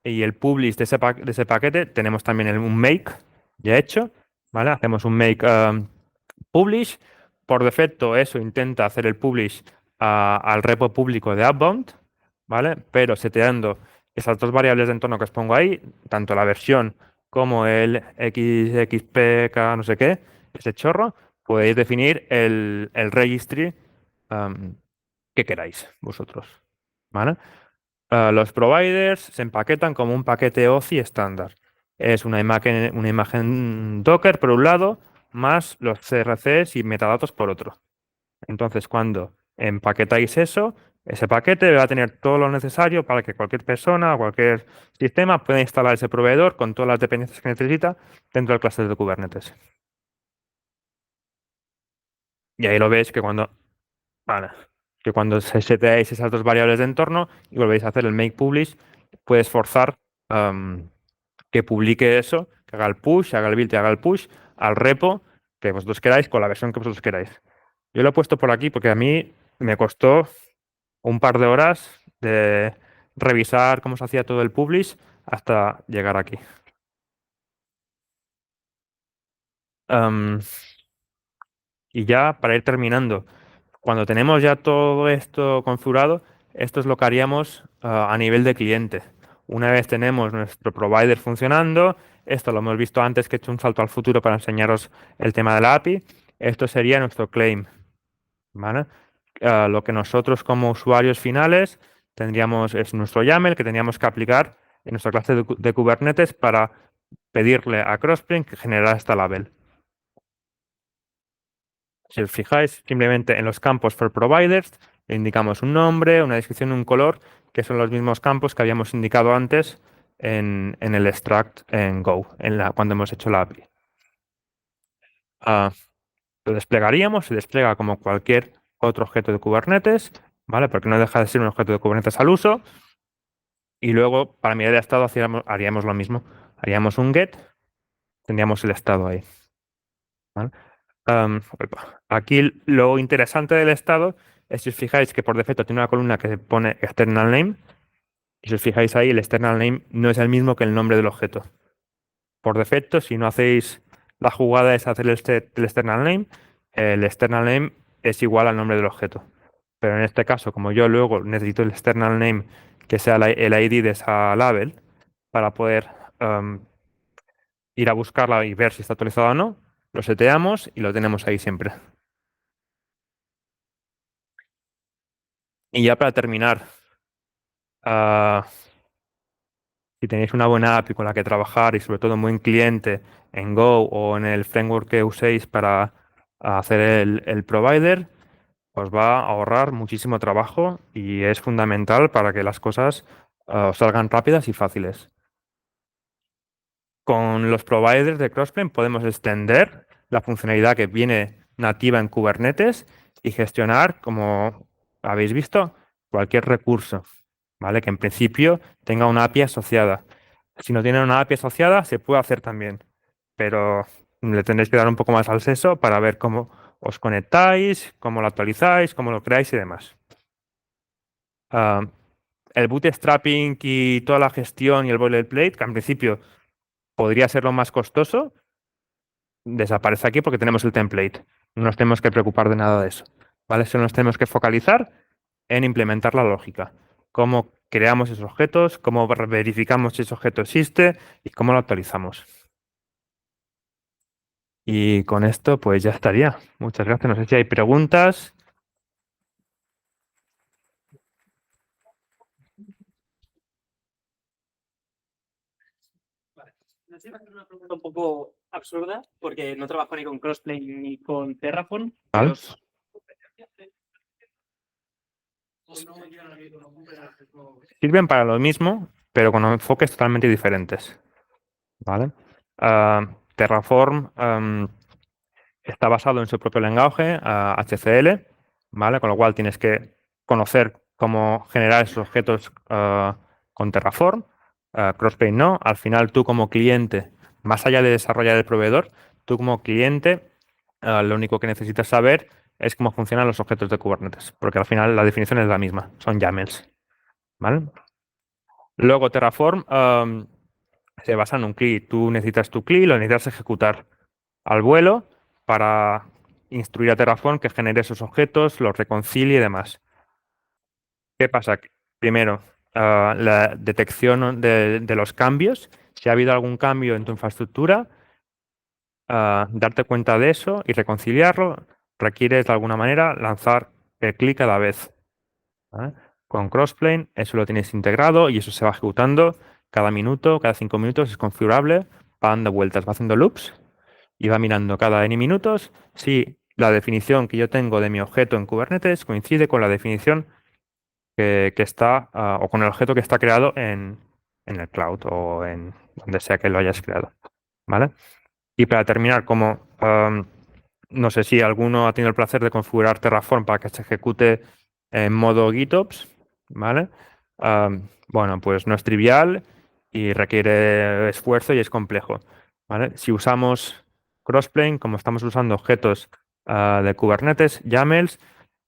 y el publish de ese paquete, tenemos también un make ya hecho, ¿vale? Hacemos un make publish. Por defecto, eso intenta hacer el publish al repo público de Upbound, ¿vale? Pero seteando esas dos variables de entorno que os pongo ahí, tanto la versión como el XXPK, no sé qué, ese chorro, podéis definir el registry que queráis vosotros, ¿vale? Los providers se empaquetan como un paquete OCI estándar. Es una imagen Docker por un lado, más los CRCs y metadatos por otro. Entonces, cuando empaquetáis eso, ese paquete va a tener todo lo necesario para que cualquier persona o cualquier sistema pueda instalar ese proveedor con todas las dependencias que necesita dentro del cluster de Kubernetes. Y ahí lo veis vale, que cuando seteáis esas dos variables de entorno y volvéis a hacer el make publish, puedes forzar que publique eso, que haga el push, haga el build y haga el push al repo que vosotros queráis con la versión que vosotros queráis. Yo lo he puesto por aquí porque a mí me costó un par de horas de revisar cómo se hacía todo el publish hasta llegar aquí. Y ya para ir terminando, cuando tenemos ya todo esto configurado, esto es lo que haríamos a nivel de cliente. Una vez tenemos nuestro provider funcionando, esto lo hemos visto antes que he hecho un salto al futuro para enseñaros el tema de la API, esto sería nuestro claim, ¿vale? Lo que nosotros como usuarios finales tendríamos es nuestro YAML que tendríamos que aplicar en nuestra clase de Kubernetes para pedirle a Crossplane que generara esta label. Si os fijáis, simplemente en los campos for providers le indicamos un nombre, una descripción, un color, que son los mismos campos que habíamos indicado antes en el extract en Go, cuando hemos hecho la API. Lo desplegaríamos, se despliega como cualquier otro objeto de Kubernetes, ¿vale? Porque no deja de ser un objeto de Kubernetes al uso. Y luego, para mirar el estado, haríamos lo mismo. Haríamos un get, tendríamos el estado ahí, ¿vale? Aquí lo interesante del estado es si os fijáis que por defecto tiene una columna que se pone external name. Y si os fijáis ahí, el external name no es el mismo que el nombre del objeto. Por defecto, si no hacéis la jugada es hacer el external name es igual al nombre del objeto. Pero en este caso, como yo luego necesito el external name que sea el ID de esa label para poder ir a buscarla y ver si está actualizada o no. Lo seteamos y lo tenemos ahí siempre. Y ya para terminar, ah, si tenéis una buena API con la que trabajar y sobre todo un buen cliente en Go o en el framework que uséis para hacer el provider, os va a ahorrar muchísimo trabajo y es fundamental para que las cosas os salgan rápidas y fáciles. Con los providers de Crossplane podemos extender la funcionalidad que viene nativa en Kubernetes y gestionar, como habéis visto, cualquier recurso, ¿vale? Que en principio tenga una API asociada. Si no tiene una API asociada, se puede hacer también, pero le tendréis que dar un poco más al seso para ver cómo os conectáis, cómo lo actualizáis, cómo lo creáis y demás. Ah, el bootstrapping y toda la gestión y el boilerplate, que en principio podría ser lo más costoso, desaparece aquí porque tenemos el template. No nos tenemos que preocupar de nada de eso. ¿Vale? Solo nos tenemos que focalizar en implementar la lógica. Cómo creamos esos objetos, cómo verificamos si ese objeto existe y cómo lo actualizamos. Y con esto, pues ya estaría. Muchas gracias. No sé si hay preguntas. Vale. No sé, una pregunta un poco absurda, porque no trabajo ni con Crossplane ni con Terraform, ¿Vale? Sirven para lo mismo, pero con enfoques totalmente diferentes. ¿Vale? Terraform está basado en su propio lenguaje, HCL, ¿vale? Con lo cual tienes que conocer cómo generar esos objetos con Terraform. Crossplane no. Al final tú como cliente, más allá de desarrollar el proveedor, tú como cliente, lo único que necesitas saber es cómo funcionan los objetos de Kubernetes, porque al final la definición es la misma, son YAMLs, ¿vale? Luego Terraform se basa en un CLI. Tú necesitas tu CLI, lo necesitas ejecutar al vuelo para instruir a Terraform que genere esos objetos, los reconcilie y demás. ¿Qué pasa? Primero, la detección de los cambios. Si ha habido algún cambio en tu infraestructura, darte cuenta de eso y reconciliarlo requiere de alguna manera lanzar el CLI cada vez. ¿Vale? Con Crossplane eso lo tienes integrado y eso se va ejecutando cada minuto, cada 5 minutos, es configurable, va dando vueltas, va haciendo loops y va mirando cada N minutos si la definición que yo tengo de mi objeto en Kubernetes coincide con la definición que está, o con el objeto que está creado en el cloud o en donde sea que lo hayas creado. ¿Vale? Y para terminar, como no sé si alguno ha tenido el placer de configurar Terraform para que se ejecute en modo GitOps, ¿vale? Bueno, pues no es trivial y requiere esfuerzo y es complejo, ¿vale? Si usamos Crossplane, como estamos usando objetos de Kubernetes, YAMLs,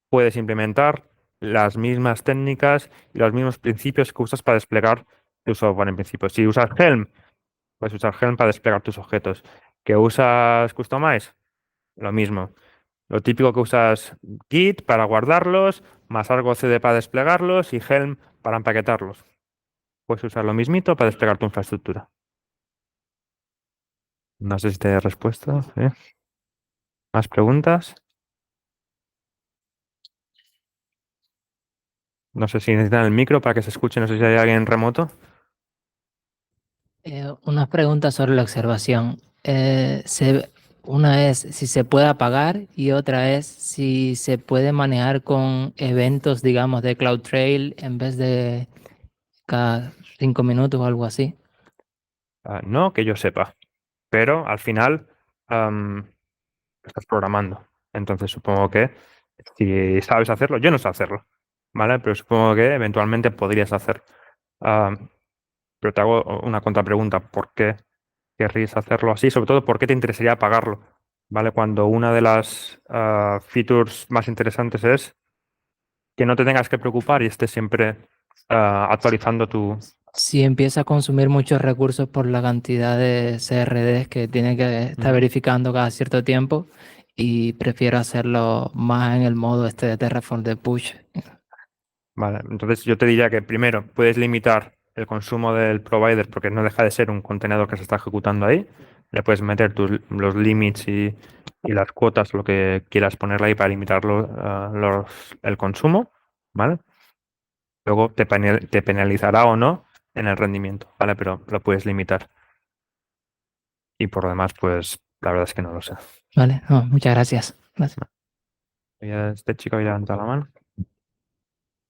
puedes implementar las mismas técnicas y los mismos principios que usas para desplegar tu software en principio. Si usas Helm, puedes usar Helm para desplegar tus objetos. ¿Que usas Kustomize? Lo mismo. Lo típico que usas Git para guardarlos, más algo CD para desplegarlos y Helm para empaquetarlos. Puedes usar lo mismito para desplegar tu infraestructura. No sé si te he respuesta. ¿Eh? ¿Más preguntas? No sé si necesitan el micro para que se escuche. No sé si hay alguien remoto. Una pregunta sobre la observación. Una es si se puede apagar y otra es si se puede manejar con eventos, digamos, de CloudTrail en vez de cada 5 minutos o algo así. No que yo sepa. Pero al final estás programando. Entonces supongo que si sabes hacerlo, yo no sé hacerlo, ¿vale? Pero supongo que eventualmente podrías hacer. Pero te hago una contrapregunta. ¿Por qué querrías hacerlo así? Sobre todo, ¿por qué te interesaría apagarlo? ¿Vale? Cuando una de las features más interesantes es que no te tengas que preocupar y estés siempre actualizando tu... Si empieza a consumir muchos recursos por la cantidad de CRDs que tiene que estar verificando cada cierto tiempo y prefiero hacerlo más en el modo este de Terraform de push. Vale, entonces yo te diría que primero puedes limitar el consumo del provider porque no deja de ser un contenedor que se está ejecutando ahí. Le puedes meter los limits y las cuotas, lo que quieras ponerle ahí para limitar el consumo, ¿vale? Luego te penalizará o no en el rendimiento, ¿vale? Pero lo puedes limitar. Y por lo demás, pues la verdad es que no lo sé. Vale, no, muchas gracias. Gracias. Este chico había levantado la mano.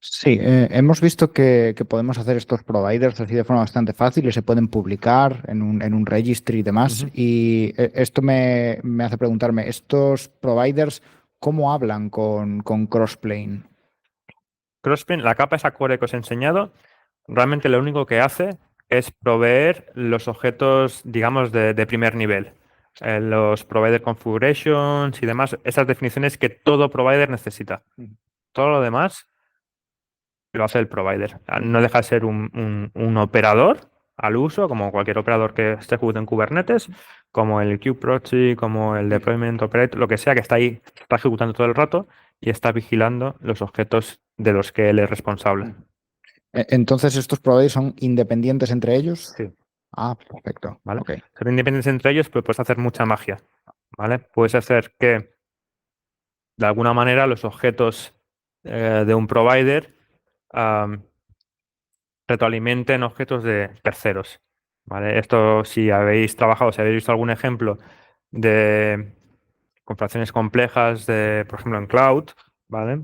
Sí, hemos visto que podemos hacer estos providers así de forma bastante fácil y se pueden publicar en un registry y demás. Ujú. Y esto me hace preguntarme, ¿estos providers cómo hablan con Crossplane? Crossplane, la capa esa core que os he enseñado, realmente lo único que hace es proveer los objetos, digamos, de primer nivel. Los provider configurations y demás, esas definiciones que todo provider necesita. Todo lo demás lo hace el provider. No deja de ser un operador al uso, como cualquier operador que esté ejecutando en Kubernetes, como el kubeproxy, como el deployment operator, lo que sea que está ahí, está ejecutando todo el rato y está vigilando los objetos de los que él es responsable. Entonces, ¿estos providers son independientes entre ellos? Sí. Ah, perfecto. ¿Vale? Ok. Son independientes entre ellos, pero puedes hacer mucha magia. ¿Vale? Puedes hacer que, de alguna manera, los objetos de un provider am, retroalimenten objetos de terceros. ¿Vale? Esto, si habéis trabajado, si habéis visto algún ejemplo de comparaciones complejas, por ejemplo, en cloud, ¿vale?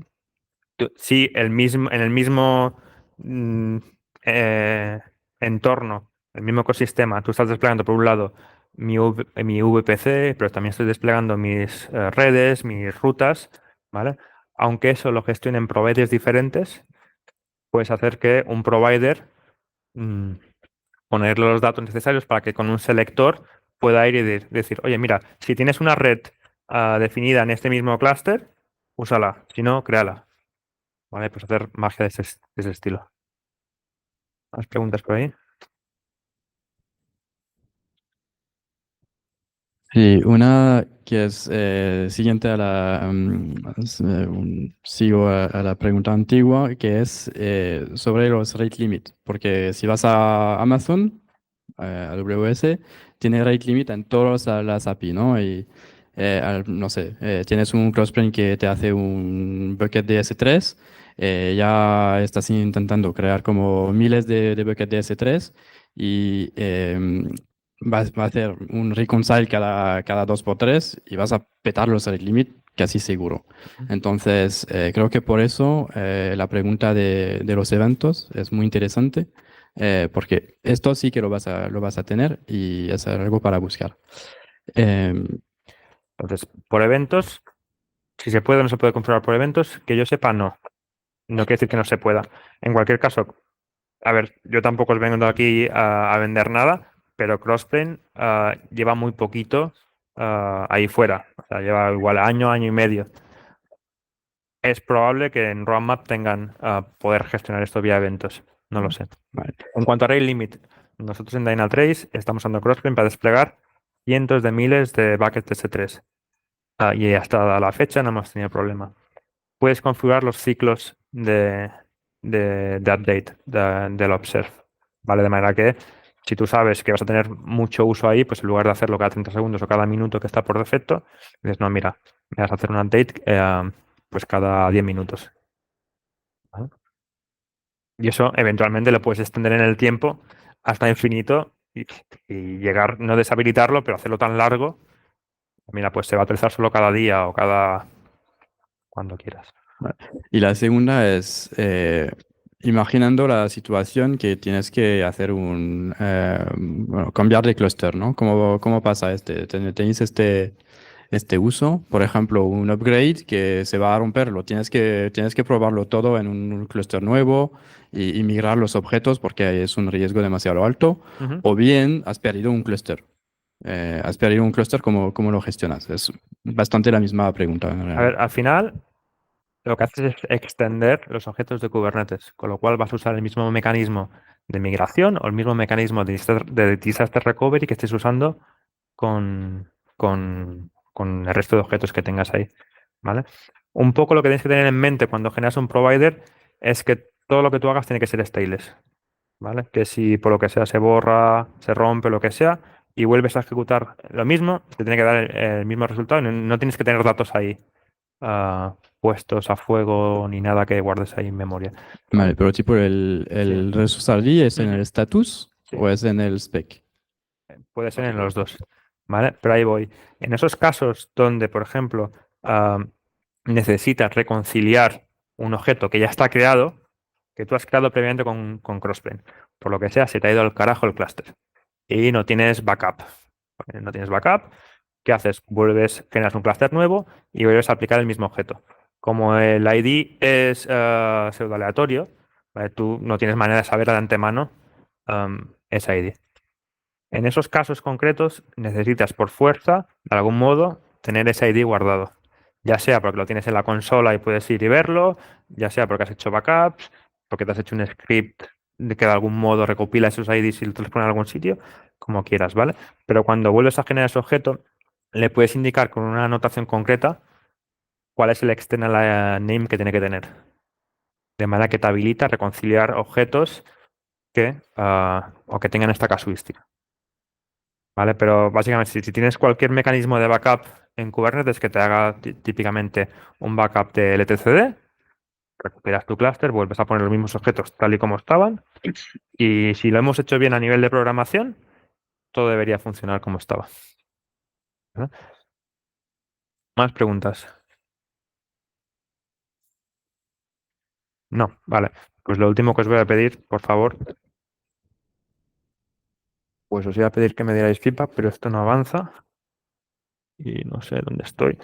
Si en el mismo mm, eh, entorno, el mismo ecosistema, tú estás desplegando por un lado mi VPC, pero también estoy desplegando mis redes, mis rutas, ¿vale? Aunque eso lo gestionen providers diferentes, puedes hacer que un provider mm, ponerle los datos necesarios para que con un selector pueda ir y decir, oye, mira, si tienes una red definida en este mismo clúster, úsala, si no, créala. ¿Vale? Pues hacer magia de ese estilo. ¿Más preguntas por ahí? Sí, una que es siguiente a sigo a la pregunta antigua, que es sobre los rate limit, porque si vas a Amazon, a AWS, tiene rate limit en todas las API, ¿no? Y no sé, tienes un Crossplane que te hace un bucket de S3, ya estás intentando crear como miles de buckets de S3 y va a hacer un reconcile cada 2 por 3 y vas a petar los rate limit casi seguro. Entonces, creo que por eso la pregunta de los eventos es muy interesante, porque esto sí que lo vas a tener y es algo para buscar. Em, Entonces, por eventos, si se puede o no se puede configurar por eventos, que yo sepa, no. No quiere decir que no se pueda. En cualquier caso, a ver, yo tampoco os vengo aquí a vender nada, pero Crossplane lleva muy poquito ahí fuera. O sea, lleva igual año, año y medio. Es probable que en Roadmap tengan poder gestionar esto vía eventos. No lo sé. vale. En cuanto a Rate Limit, nosotros en Dynatrace estamos usando Crossplane para desplegar cientos de miles de buckets de S3. Y hasta la fecha no hemos tenido problema. Puedes configurar los ciclos de update del Observe. ¿Vale? De manera que si tú sabes que vas a tener mucho uso ahí, pues en lugar de hacerlo cada 30 segundos o cada minuto que está por defecto, dices, no, mira, me vas a hacer un update pues cada 10 minutos. ¿Vale? Y eso eventualmente lo puedes extender en el tiempo hasta infinito y llegar, no deshabilitarlo, pero hacerlo tan largo. Mira, pues se va a actualizar solo cada día o cada cuando quieras. Y la segunda es, imaginando la situación que tienes que hacer bueno, cambiar de clúster, ¿no? ¿Cómo pasa tenéis este uso? Por ejemplo, un upgrade que se va a romper, tienes que probarlo todo en un clúster nuevo y migrar los objetos porque es un riesgo demasiado alto. Ujú. O bien has perdido un clúster. Has perdido un clúster, ¿cómo lo gestionas? Es bastante la misma pregunta. A ver, al final lo que haces es extender los objetos de Kubernetes, con lo cual vas a usar el mismo mecanismo de migración o el mismo mecanismo de disaster recovery que estés usando con el resto de objetos que tengas ahí. ¿Vale? Un poco lo que tienes que tener en mente cuando generas un provider es que todo lo que tú hagas tiene que ser stateless, ¿vale? Que si por lo que sea se borra, se rompe, lo que sea, y vuelves a ejecutar lo mismo, te tiene que dar el mismo resultado y no tienes que tener datos ahí puestos a fuego ni nada que guardes ahí en memoria. Vale, pero tipo el resource ID es en el status Sí. o es en el spec. Puede ser en los dos, ¿vale? Pero ahí voy. En esos casos donde, por ejemplo, necesitas reconciliar un objeto que ya está creado, que tú has creado previamente con Crossplane, por lo que sea, se te ha ido al carajo el clúster y no tienes backup. No tienes backup, ¿qué haces? Generas un clúster nuevo y vuelves a aplicar el mismo objeto. Como el ID es pseudo aleatorio, ¿vale? Tú no tienes manera de saber de antemano ese ID. En esos casos concretos necesitas por fuerza, de algún modo, tener ese ID guardado. Ya sea porque lo tienes en la consola y puedes ir y verlo, ya sea porque has hecho backups, porque te has hecho un script de que de algún modo recopila esos IDs y los pone en algún sitio, como quieras, ¿vale? Pero cuando vuelves a generar ese objeto, le puedes indicar con una anotación concreta cuál es el external name que tiene que tener. De manera que te habilita reconciliar objetos o que tengan esta casuística. ¿Vale? Pero básicamente, si tienes cualquier mecanismo de backup en Kubernetes que te haga típicamente un backup de LTCD, recuperas tu clúster, vuelves a poner los mismos objetos tal y como estaban, y si lo hemos hecho bien a nivel de programación, todo debería funcionar como estaba. ¿Vale? ¿Más preguntas? No, vale. Pues lo último que os voy a pedir, por favor, pues os voy a pedir que me dierais feedback, pero esto no avanza. Y no sé dónde estoy.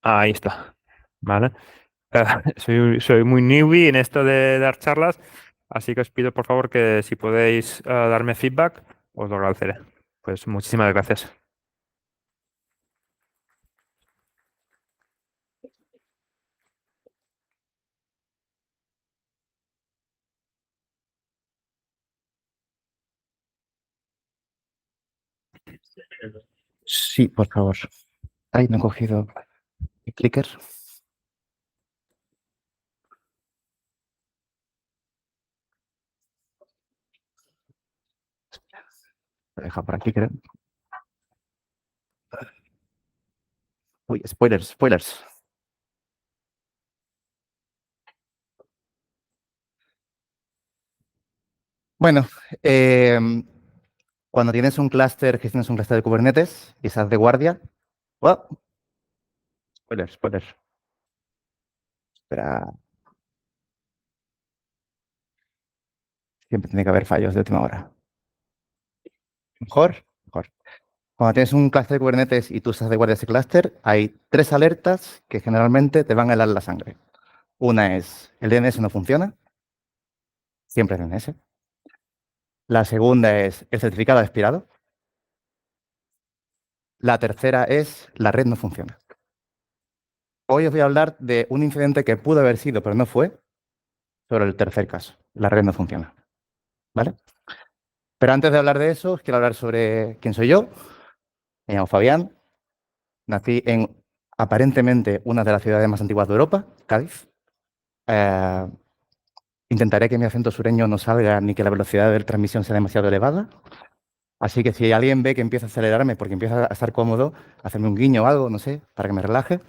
Ahí está. ¿Vale? Soy muy newbie en esto de dar charlas, así que os pido por favor que si podéis darme feedback, os lo agradeceré. Pues muchísimas gracias. Sí, por favor. Ay, no he cogido el clicker. Lo he dejado por aquí, creo. Uy, spoilers. Bueno, cuando tienes un clúster, gestionas un clúster de Kubernetes y estás de guardia. Oh, spoilers. Espera. Siempre tiene que haber fallos de última hora. Mejor. Cuando tienes un clúster de Kubernetes y tú estás de guardia de ese clúster, hay 3 alertas que generalmente te van a helar la sangre. Una es, el DNS no funciona. Siempre es DNS. La segunda es, el certificado ha expirado. La tercera es, la red no funciona. Hoy os voy a hablar de un incidente que pudo haber sido, pero no fue, sobre el tercer caso. La red no funciona. ¿Vale? Pero antes de hablar de eso, os quiero hablar sobre quién soy yo. Me llamo Fabián. Nací en, aparentemente, una de las ciudades más antiguas de Europa, Cádiz. Intentaré que mi acento sureño no salga ni que la velocidad de transmisión sea demasiado elevada. Así que si alguien ve que empieza a acelerarme porque empieza a estar cómodo, hacerme un guiño o algo, no sé, para que me relaje.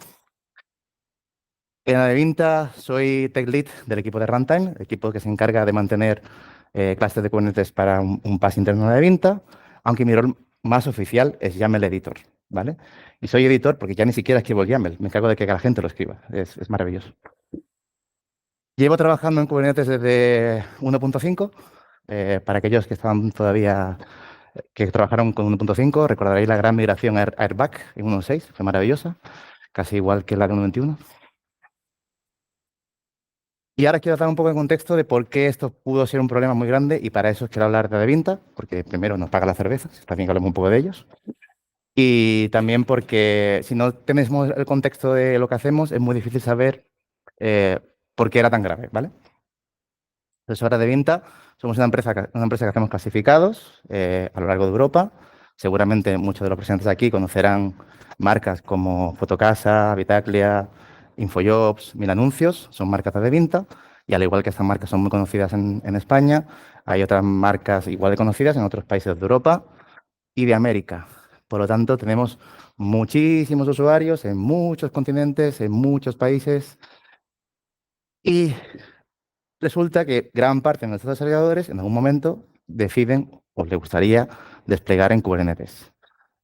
En Adevinta soy tech lead del equipo de Runtime, el equipo que se encarga de mantener clases de Kubernetes para un PaaS interno de Adevinta, aunque mi rol más oficial es YAML editor, ¿vale? Y soy editor porque ya ni siquiera escribo el YAML, me encargo de que la gente lo escriba, es maravilloso. Llevo trabajando en Kubernetes desde 1.5, para aquellos que estaban todavía, que trabajaron con 1.5, recordaréis la gran migración a Airbag en 1.6, fue maravillosa, casi igual que la de 1.21. Y ahora quiero dar un poco de contexto de por qué esto pudo ser un problema muy grande y para eso quiero hablar de Adevinta, porque primero nos paga la cerveza, está bien que hablemos un poco de ellos. Y también porque si no tenemos el contexto de lo que hacemos, es muy difícil saber por qué era tan grave, ¿vale? Entonces ahora Adevinta somos una empresa que hacemos clasificados a lo largo de Europa. Seguramente muchos de los presentes aquí conocerán marcas como Fotocasa, Vitaclia Infojobs, Mil Anuncios, son marcas de venta, y al igual que estas marcas son muy conocidas en España, hay otras marcas igual de conocidas en otros países de Europa y de América. Por lo tanto, tenemos muchísimos usuarios en muchos continentes, en muchos países, y resulta que gran parte de nuestros desarrolladores en algún momento deciden o les gustaría desplegar en Kubernetes.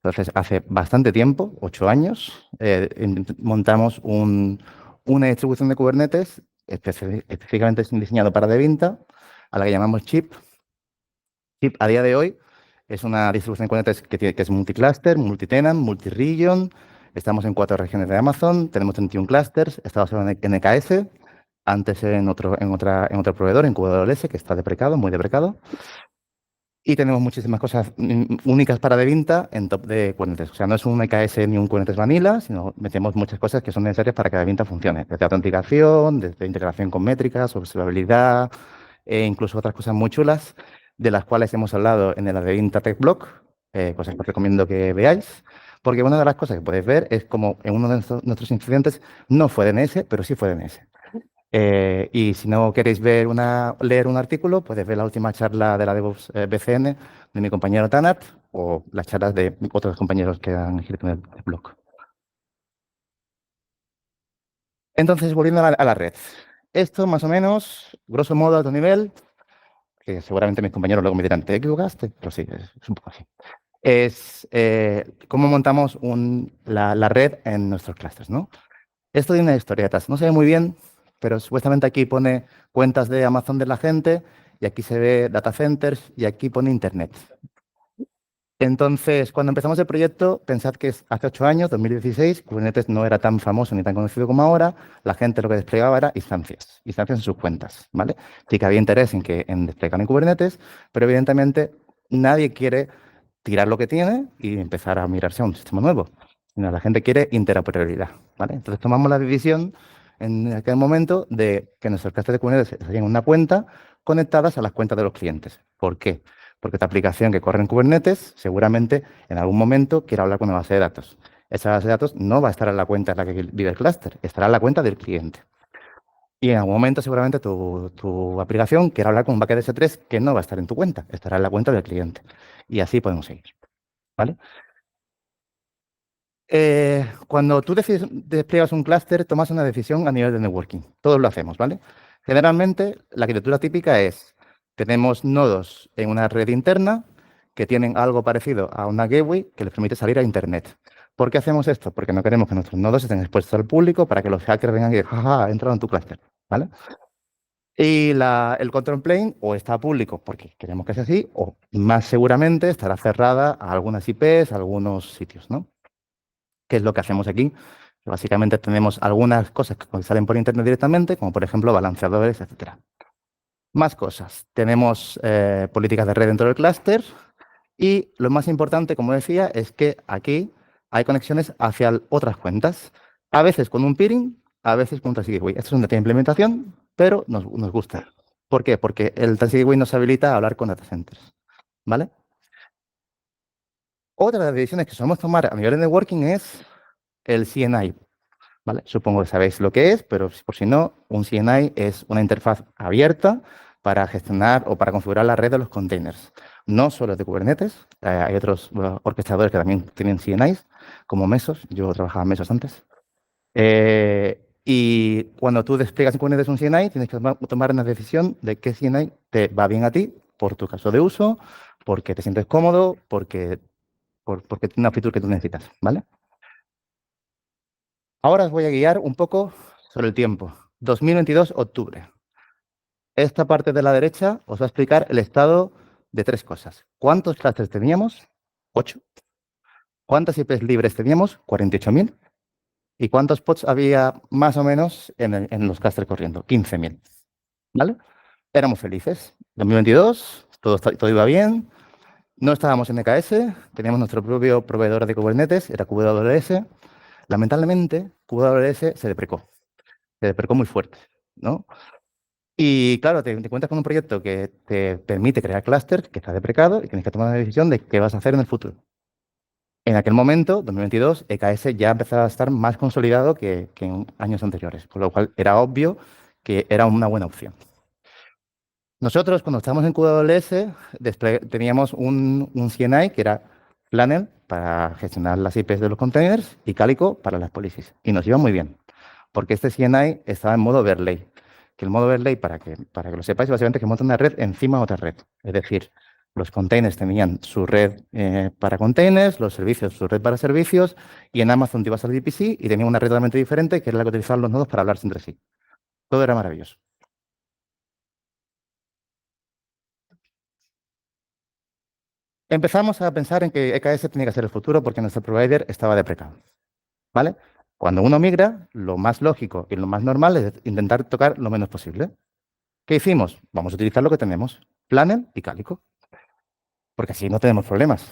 Entonces, hace bastante tiempo, 8 años, montamos una distribución de Kubernetes específicamente diseñado para Devinta, a la que llamamos Chip. Chip, a día de hoy, es una distribución de Kubernetes que es multicluster, multitenant, multi-region. Estamos en 4 regiones de Amazon, tenemos 31 clusters, estamos en NKS, antes en otro proveedor, en QWS, que está deprecado, muy deprecado. Y tenemos muchísimas cosas únicas para Devinta en top de Kubernetes. O sea, no es un EKS ni un Kubernetes vanilla, sino metemos muchas cosas que son necesarias para que Devinta funcione. Desde autenticación, desde integración con métricas, observabilidad, e incluso otras cosas muy chulas, de las cuales hemos hablado en el Devinta Tech Blog, cosas que os recomiendo que veáis. Porque una de las cosas que podéis ver es como en uno de nuestros incidentes no fue DNS, pero sí fue DNS. Y si no queréis leer un artículo, podéis ver la última charla de la DevOps BCN de mi compañero Tanat o las charlas de otros compañeros que han escrito en el blog. Entonces, volviendo a la red. Esto, más o menos, grosso modo, a alto nivel, que seguramente mis compañeros luego me dirán, ¿te equivocaste? Pero sí, es un poco así. Es cómo montamos la red en nuestros clusters, ¿no? Esto tiene una historietas. No se ve muy bien, pero supuestamente aquí pone cuentas de Amazon de la gente, y aquí se ve data centers, y aquí pone Internet. Entonces, cuando empezamos el proyecto, pensad que hace 8 años, 2016, Kubernetes no era tan famoso ni tan conocido como ahora. La gente lo que desplegaba era instancias en sus cuentas, ¿vale? Sí que había interés en desplegar en Kubernetes, pero evidentemente nadie quiere tirar lo que tiene y empezar a mirarse a un sistema nuevo. No, la gente quiere interoperabilidad, ¿vale? Entonces tomamos la decisión en aquel momento de que nuestros clusters de Kubernetes estarían en una cuenta conectadas a las cuentas de los clientes. ¿Por qué? Porque esta aplicación que corre en Kubernetes seguramente en algún momento quiera hablar con una base de datos. Esa base de datos no va a estar en la cuenta en la que vive el clúster, estará en la cuenta del cliente. Y en algún momento seguramente tu aplicación quiera hablar con un bucket S3 que no va a estar en tu cuenta, estará en la cuenta del cliente. Y así podemos seguir, ¿vale? Cuando tú despliegas un clúster, tomas una decisión a nivel de networking. Todos lo hacemos, ¿vale? Generalmente, la arquitectura típica es, tenemos nodos en una red interna que tienen algo parecido a una gateway que les permite salir a Internet. ¿Por qué hacemos esto? Porque no queremos que nuestros nodos estén expuestos al público para que los hackers vengan y digan, jaja, he entrado en tu clúster, ¿vale? Y el control plane o está público porque queremos que sea así, o más seguramente estará cerrada a algunas IPs, a algunos sitios, ¿no? ¿Qué es lo que hacemos aquí? Básicamente tenemos algunas cosas que salen por Internet directamente, como por ejemplo balanceadores, etc. Más cosas. Tenemos políticas de red dentro del clúster y lo más importante, como decía, es que aquí hay conexiones hacia otras cuentas, a veces con un peering, a veces con un Transit Gateway. Esto es un detalle de implementación, pero nos gusta. ¿Por qué? Porque el Transit Gateway nos habilita a hablar con data centers, ¿vale? Otra de las decisiones que solemos tomar a nivel de networking es el CNI, ¿vale? Supongo que sabéis lo que es, pero por si no, un CNI es una interfaz abierta para gestionar o para configurar la red de los containers. No solo de Kubernetes, hay otros orquestadores que también tienen CNIs, como Mesos. Yo trabajaba en Mesos antes. Y cuando tú despliegas en Kubernetes un CNI, tienes que tomar una decisión de qué CNI te va bien a ti, por tu caso de uso, porque te sientes cómodo, porque tiene una feature que tú necesitas, ¿vale? Ahora os voy a guiar un poco sobre el tiempo. 2022, octubre. Esta parte de la derecha os va a explicar el estado de 3 cosas. ¿Cuántos clusters teníamos? 8. ¿Cuántas IPs libres teníamos? 48.000. ¿Y cuántos pods había más o menos en los clusters corriendo? 15.000. ¿Vale? Éramos felices. 2022, todo iba bien. No estábamos en EKS, teníamos nuestro propio proveedor de Kubernetes, era QWS. Lamentablemente, QWS se deprecó muy fuerte, ¿no? Y claro, te encuentras con un proyecto que te permite crear clústeres, que está deprecado, y tienes que tomar una decisión de qué vas a hacer en el futuro. En aquel momento, 2022, EKS ya empezaba a estar más consolidado que en años anteriores, con lo cual era obvio que era una buena opción. Nosotros, cuando estábamos en QoS, teníamos un CNI que era Flannel para gestionar las IPs de los containers y Calico para las policies. Y nos iba muy bien, porque este CNI estaba en modo overlay. Que el modo overlay, para que lo sepáis, básicamente que monta una red encima de otra red. Es decir, los containers tenían su red para containers, los servicios su red para servicios, y en Amazon te ibas al VPC y tenía una red totalmente diferente, que era la que utilizaban los nodos para hablar entre sí. Todo era maravilloso. Empezamos a pensar en que EKS tenía que ser el futuro porque nuestro provider estaba deprecado. ¿Vale? Cuando uno migra, lo más lógico y lo más normal es intentar tocar lo menos posible. ¿Qué hicimos? Vamos a utilizar lo que tenemos, Flannel y Calico, porque así no tenemos problemas.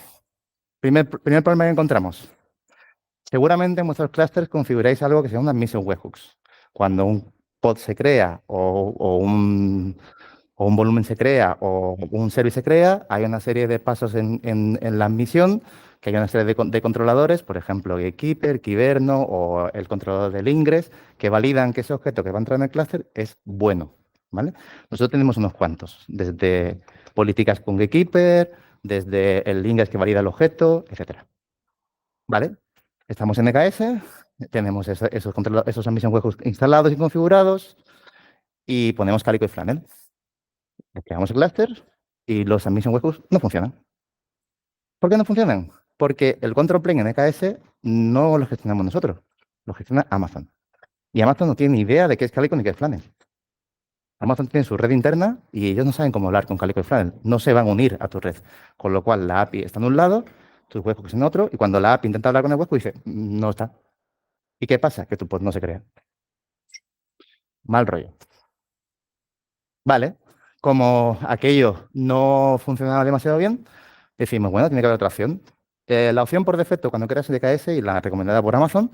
Primer problema que encontramos. Seguramente en vuestros clusters configuráis algo que se llama admission webhooks. Cuando un pod se crea o un volumen se crea o un service se crea, hay una serie de pasos en la admisión, que hay una serie de controladores, por ejemplo, Gatekeeper, Kyverno o el controlador del ingress, que validan que ese objeto que va a entrar en el clúster es bueno. ¿Vale? Nosotros tenemos unos cuantos, desde políticas con Gatekeeper, desde el ingress que valida el objeto, etc. ¿Vale? Estamos en EKS, tenemos esos admission webhooks instalados y configurados y ponemos Calico y Flannel. Creamos el clúster y los admission webhooks no funcionan. ¿Por qué no funcionan? Porque el control plane en EKS no lo gestionamos nosotros, lo gestiona Amazon. Y Amazon no tiene ni idea de qué es Calico ni qué es Flannel. Amazon tiene su red interna y ellos no saben cómo hablar con Calico y Flannel. No se van a unir a tu red. Con lo cual la API está en un lado, tus webhooks en otro, y cuando la API intenta hablar con el webhook dice, no está. ¿Y qué pasa? Que tu pod no se crea. Mal rollo. Vale. Como aquello no funcionaba demasiado bien, decimos, bueno, tiene que haber otra opción. La opción por defecto cuando creas DKS y la recomendada por Amazon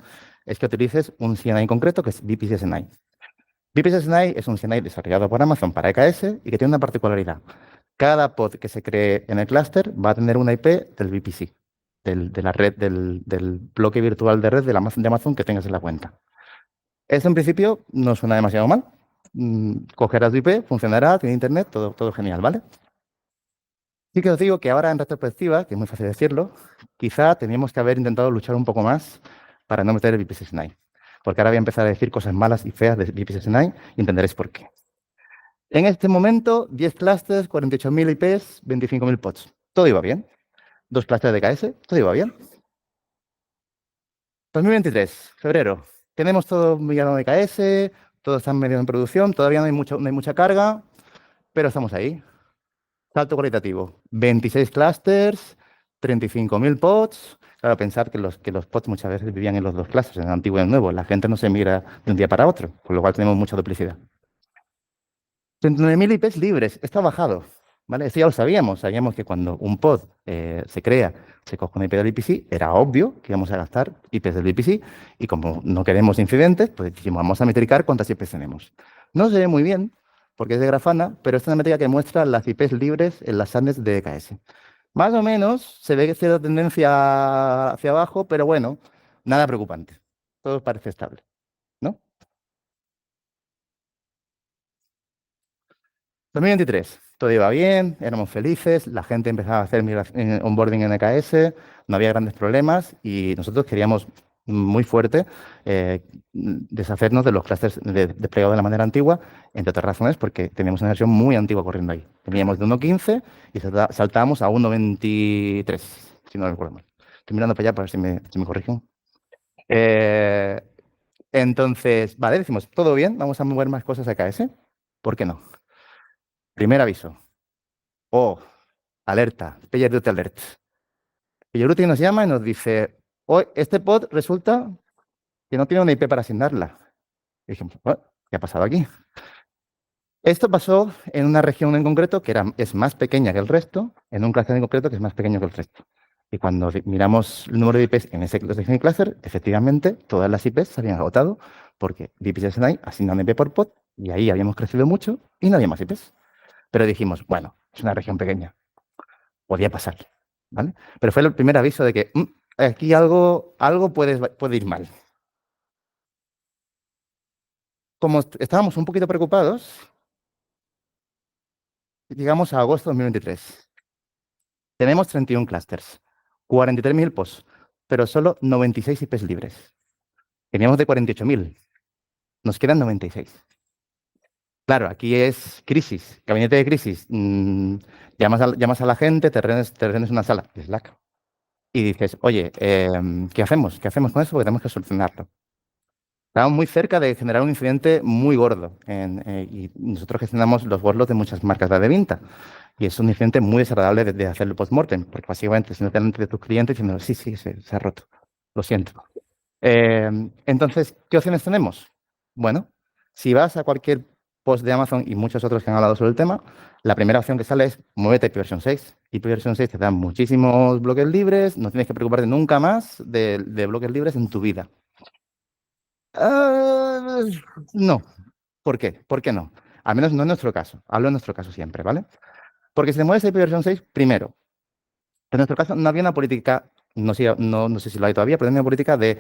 es que utilices un CNI concreto que es VPC SNI. VPC SNI es un CNI desarrollado por Amazon para EKS y que tiene una particularidad. Cada pod que se cree en el clúster va a tener una IP del VPC, de la red, del bloque virtual de red de Amazon que tengas en la cuenta. Esto en principio no suena demasiado mal. Cogerás tu IP, funcionará, tiene internet, todo genial, ¿vale? Sí que os digo que ahora en retrospectiva, que es muy fácil decirlo, quizá teníamos que haber intentado luchar un poco más para no meter el VPC SNI. Porque ahora voy a empezar a decir cosas malas y feas de VPC SNI y entenderéis por qué. En este momento, 10 clusters, 48.000 IPs, 25.000 pods. Todo iba bien. 2 clusters de KS, todo iba bien. 2023, febrero. Tenemos todo migrado de KS, todo está medio en producción, todavía no hay mucha carga, pero estamos ahí. Salto cualitativo, 26 clusters, 35.000 pods. Claro, pensar que los pods muchas veces vivían en los dos clusters, en el antiguo y en el nuevo. La gente no se migra de un día para otro, con lo cual tenemos mucha duplicidad. 39.000 IPs libres, esto ha bajado. ¿Vale? Esto ya lo sabíamos. Sabíamos que cuando un pod se crea, se coge una IP del VPC, era obvio que íbamos a gastar IPs del VPC y como no queremos incidentes, pues dijimos, vamos a metricar cuántas IPs tenemos. No se ve muy bien, porque es de Grafana, pero esta es una métrica que muestra las IPs libres en las SANs de EKS. Más o menos se ve cierta tendencia hacia abajo, pero bueno, nada preocupante. Todo parece estable, ¿no? 2023, todo iba bien, éramos felices, la gente empezaba a hacer onboarding en EKS, no había grandes problemas y nosotros queríamos muy fuerte deshacernos de los clusters desplegados de la manera antigua, entre otras razones porque teníamos una versión muy antigua corriendo ahí. Teníamos de 1.15 y saltábamos a 1.23, si no recuerdo mal. Estoy mirando para allá para ver si me corrigen. Entonces, vale, decimos, todo bien, vamos a mover más cosas a EKS. ¿Por qué no? Primer aviso. Alerta, PagerDuty Alert. PagerDuty nos llama y nos dice, hoy este pod resulta que no tiene una IP para asignarla. Y dijimos, ¿qué ha pasado aquí? Esto pasó en una región en concreto que es más pequeña que el resto, en un cluster en concreto que es más pequeño que el resto. Y cuando miramos el número de IPs en ese cluster, efectivamente, todas las IPs se habían agotado porque VPC SNI asigna una IP por pod y ahí habíamos crecido mucho y no había más IPs. Pero dijimos, bueno, es una región pequeña. Podía pasar, ¿vale? Pero fue el primer aviso de que aquí algo puede ir mal. Como estábamos un poquito preocupados, llegamos a agosto de 2023. Tenemos 31 clusters, 43.000 posts, pero solo 96 IPs libres. Teníamos de 48.000. Nos quedan 96. Claro, aquí es crisis, gabinete de crisis. Llamas a la gente, te reúnes una sala de Slack y dices, oye, ¿qué hacemos? ¿Qué hacemos con eso? Porque tenemos que solucionarlo. Estamos muy cerca de generar un incidente muy gordo. Y nosotros gestionamos los workloads de muchas marcas de venta. Y es un incidente muy desagradable de hacerlo post-mortem, porque básicamente es delante de tus clientes diciendo, sí, se ha roto. Lo siento. Entonces, ¿qué opciones tenemos? Bueno, si vas a cualquier post de Amazon y muchos otros que han hablado sobre el tema, la primera opción que sale es muévete a IPv 6. IPv 6 te da muchísimos bloques libres, no tienes que preocuparte nunca más de bloques libres en tu vida. No. ¿Por qué? ¿Por qué no? Al menos no en nuestro caso. Hablo en nuestro caso siempre, ¿vale? Porque si te mueves a IPv 6, primero, en nuestro caso no había una política, no sé si lo hay todavía, pero no había una política de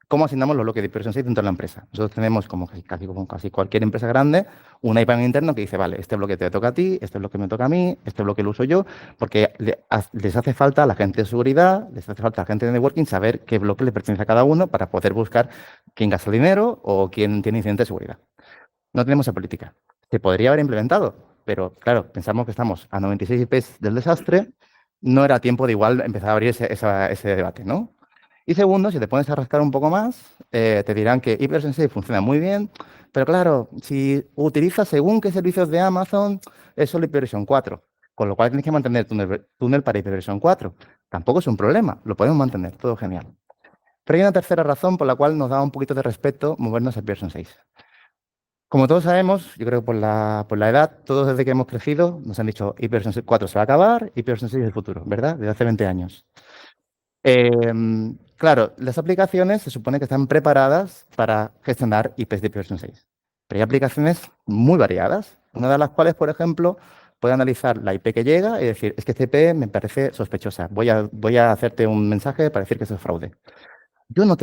cómo asignamos los bloques de IPv 6 dentro de la empresa. Nosotros tenemos, como casi cualquier empresa grande, una IPAN interno que dice, vale, este bloque te toca a ti, este bloque me toca a mí, este bloque lo uso yo, porque les hace falta a la gente de seguridad, les hace falta a la gente de networking saber qué bloque le pertenece a cada uno para poder buscar quién gasta dinero o quién tiene incidente de seguridad. No tenemos esa política. Se podría haber implementado, pero claro, pensamos que estamos a 96 IPs del desastre, no era tiempo de igual empezar a abrir ese debate, ¿no? Y segundo, si te pones a rascar un poco más, te dirán que IPv 6 funciona muy bien, pero claro, si utilizas según qué servicios de Amazon, es solo IPv 4, con lo cual tienes que mantener túnel para IPv 4. Tampoco es un problema, lo podemos mantener, todo genial. Pero hay una tercera razón por la cual nos da un poquito de respeto movernos a IPv 6. Como todos sabemos, yo creo que por la edad, todos desde que hemos crecido nos han dicho IPv 4 se va a acabar, IPv 6 es el futuro, ¿verdad? Desde hace 20 años. Claro, las aplicaciones se supone que están preparadas para gestionar IPs de IPv 6. Pero hay aplicaciones muy variadas, una de las cuales, por ejemplo, puede analizar la IP que llega y decir, es que esta IP me parece sospechosa, voy a hacerte un mensaje para decir que eso es fraude. Yo no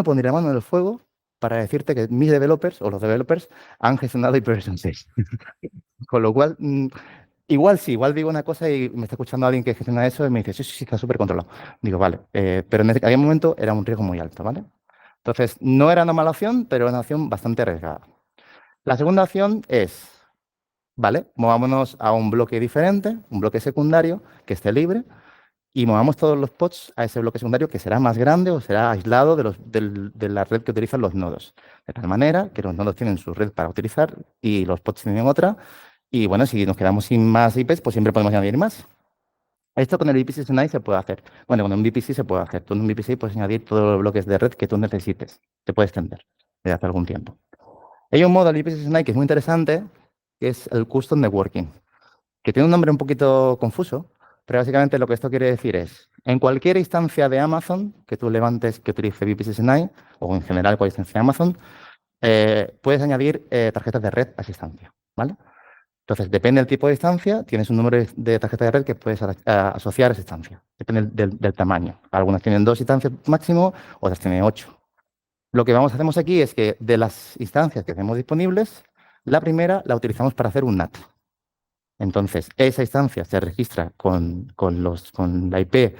pondría mano en el fuego para decirte que mis developers o los developers han gestionado IPv 6. Con lo cual, igual digo una cosa y me está escuchando alguien que gestiona eso y me dice, sí, está súper controlado. Digo, vale, pero en aquel momento era un riesgo muy alto, ¿vale? Entonces, no era una mala opción, pero era una opción bastante arriesgada. La segunda opción es, vale, movámonos a un bloque diferente, un bloque secundario que esté libre, y movamos todos los pods a ese bloque secundario que será más grande o será aislado de la red que utilizan los nodos. De tal manera que los nodos tienen su red para utilizar y los pods tienen otra. Y bueno, si nos quedamos sin más IPs, pues siempre podemos añadir más. Esto con el VPC Tonight se puede hacer. Bueno, con un VPC se puede hacer. Tú en un VPC puedes añadir todos los bloques de red que tú necesites. Te puede extender desde hace algún tiempo. Hay un modo del VPC Tonight que es muy interesante, que es el Custom Networking, que tiene un nombre un poquito confuso, pero básicamente lo que esto quiere decir es, en cualquier instancia de Amazon que tú levantes que utilice VPC Tonight, o en general cualquier instancia de Amazon, puedes añadir tarjetas de red a esa instancia, ¿vale? Entonces, depende del tipo de instancia, tienes un número de tarjetas de red que puedes asociar a esa instancia. Depende del tamaño. Algunas tienen 2 instancias máximo, otras tienen 8. Lo que hacemos aquí es que de las instancias que tenemos disponibles, la primera la utilizamos para hacer un NAT. Entonces, esa instancia se registra con la IP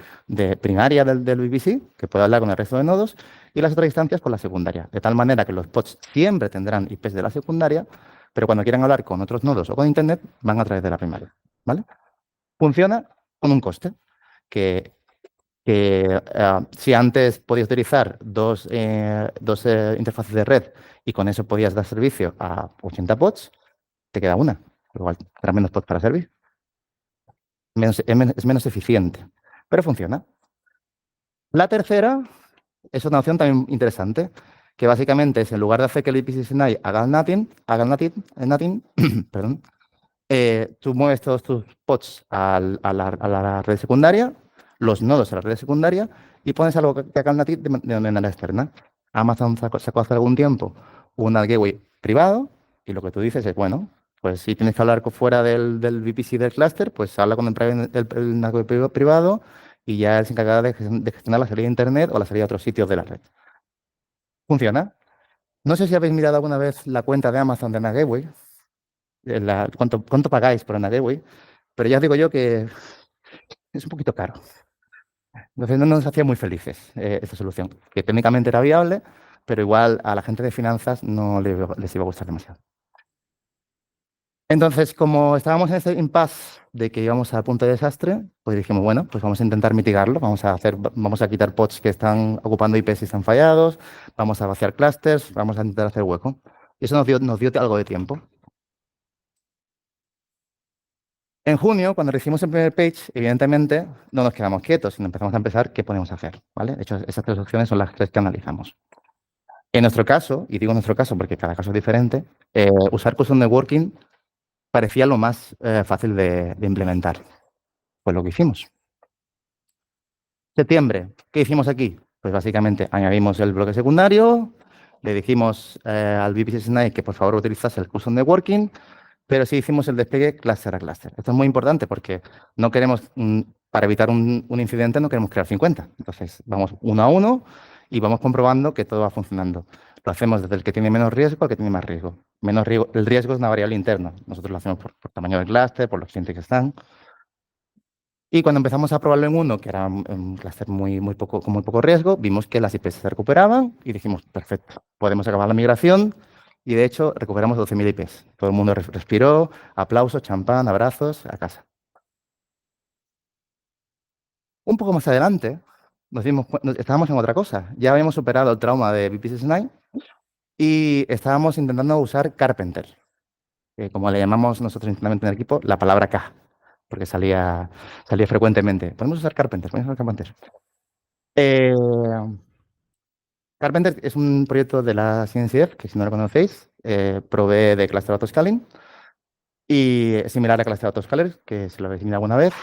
primaria del VPC, que puede hablar con el resto de nodos, y las otras instancias con la secundaria. De tal manera que los pods siempre tendrán IPs de la secundaria, pero cuando quieran hablar con otros nodos o con Internet, van a través de la primaria, ¿vale? Funciona con un coste, que si antes podías utilizar dos interfaces de red y con eso podías dar servicio a 80 pods, te queda una. Igual tendrá menos pods para servir. Es menos eficiente, pero funciona. La tercera es una opción también interesante, que básicamente es en lugar de hacer que el VPC Tonight haga el NATing, perdón, tú mueves todos tus pods a la red secundaria, los nodos a la red secundaria y pones algo que haga el NATing de manera externa. Amazon sacó hace algún tiempo un gateway privado y lo que tú dices es, bueno, pues si tienes que hablar fuera del VPC del clúster, pues habla con el gateway privado y ya él se encargará de gestionar la salida de Internet o la salida de otros sitios de la red. ¿Funciona? No sé si habéis mirado alguna vez la cuenta de Amazon de Ana Gateway, cuánto pagáis por Ana Gateway, pero ya os digo yo que es un poquito caro. Entonces no nos hacía muy felices esta solución, que técnicamente era viable, pero igual a la gente de finanzas no les iba a gustar demasiado. Entonces, como estábamos en ese impasse de que íbamos al punto de desastre, pues dijimos, bueno, pues vamos a intentar mitigarlo, vamos a quitar pods que están ocupando IPs y están fallados, vamos a vaciar clusters, vamos a intentar hacer hueco. Y eso nos dio algo de tiempo. En junio, cuando recibimos el primer page, evidentemente no nos quedamos quietos, sino empezamos a pensar qué podemos hacer, ¿vale? De hecho, esas tres opciones son las tres que analizamos. En nuestro caso, y digo nuestro caso porque cada caso es diferente, usar Custom Networking parecía lo más fácil de implementar. Pues lo que hicimos. Septiembre, ¿qué hicimos aquí? Pues básicamente añadimos el bloque secundario, le dijimos al VPC Night que por favor utilizase el Custom Networking, pero sí hicimos el despliegue cluster a cluster. Esto es muy importante porque no queremos, para evitar un incidente, no queremos crear 50. Entonces, vamos uno a uno y vamos comprobando que todo va funcionando. Lo hacemos desde el que tiene menos riesgo al que tiene más riesgo. Menos riesgo, el riesgo es una variable interna. Nosotros lo hacemos por tamaño del cluster, por los clientes que están. Y cuando empezamos a probarlo en uno, que era un cluster con muy poco riesgo, vimos que las IPs se recuperaban y dijimos, perfecto, podemos acabar la migración. Y de hecho, recuperamos 12.000 IPs. Todo el mundo respiró, aplausos, champán, abrazos, a casa. Un poco más adelante, estábamos en otra cosa. Ya habíamos superado el trauma de VPC9 y estábamos intentando usar Carpenter, como le llamamos nosotros internamente en el equipo, la palabra K, porque salía frecuentemente. Podemos usar Carpenter, Carpenter es un proyecto de la CNCF, que si no lo conocéis, provee de Cluster Autoscaling y es similar a Cluster Autoscaler, que si lo habéis mirado alguna vez.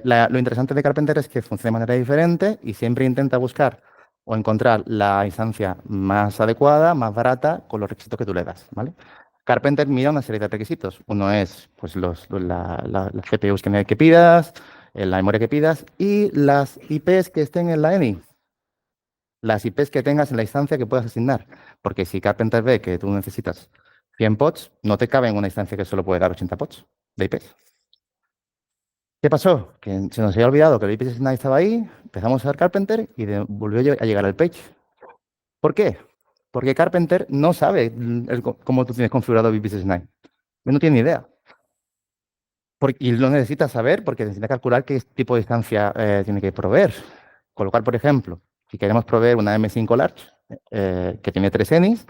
Lo interesante de Carpenter es que funciona de manera diferente y siempre intenta buscar o encontrar la instancia más adecuada, más barata, con los requisitos que tú le das, ¿vale? Carpenter mira una serie de requisitos. Uno es pues, las GPUs que pidas, la memoria que pidas y las IPs que estén en la ENI. Las IPs que tengas en la instancia que puedas asignar. Porque si Carpenter ve que tú necesitas 100 pods, no te cabe en una instancia que solo puede dar 80 pods de IPs. ¿Qué pasó? Que se nos había olvidado que el VPC Night estaba ahí, empezamos a usar Carpenter y volvió a llegar al page. ¿Por qué? Porque Carpenter no sabe cómo tú tienes configurado VPC Night. No tiene ni idea. Y lo necesita saber porque necesita calcular qué tipo de instancia tiene que proveer. Con lo cual, por ejemplo, si queremos proveer una M5 Large que tiene 3 ENIs,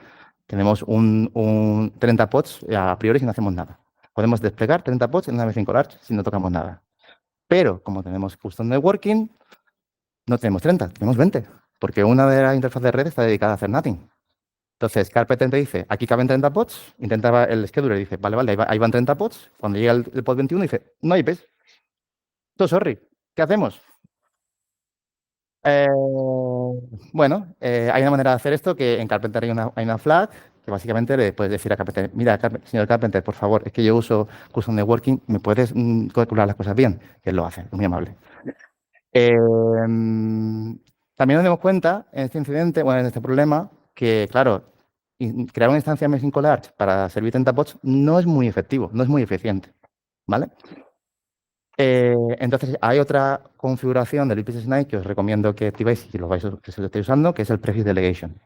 tenemos un 30 pods a priori si no hacemos nada. Podemos desplegar 30 pods en una M5 Large si no tocamos nada. Pero como tenemos Custom Networking, no tenemos 30, tenemos 20. Porque una de las interfaces de red está dedicada a hacer nothing. Entonces, Carpenter te dice, aquí caben 30 pods, intentaba el scheduler y dice, vale, ahí van 30 pods. Cuando llega el pod 21 dice, no hay IPs. Sorry, ¿qué hacemos? Bueno, hay una manera de hacer esto que en Carpenter hay una flag que básicamente le puedes decir a Carpenter, mira, señor Carpenter, por favor, es que yo uso Custom Networking, ¿me puedes calcular las cosas bien? Y él lo hace, es muy amable. También nos dimos cuenta en este incidente, bueno, en este problema, que claro, crear una instancia M5 Large para servir 30 pods no es muy efectivo, no es muy eficiente, ¿vale? Entonces, hay otra configuración del VPC Night que os recomiendo que activéis si lo estáis usando, que es el Prefix Delegation,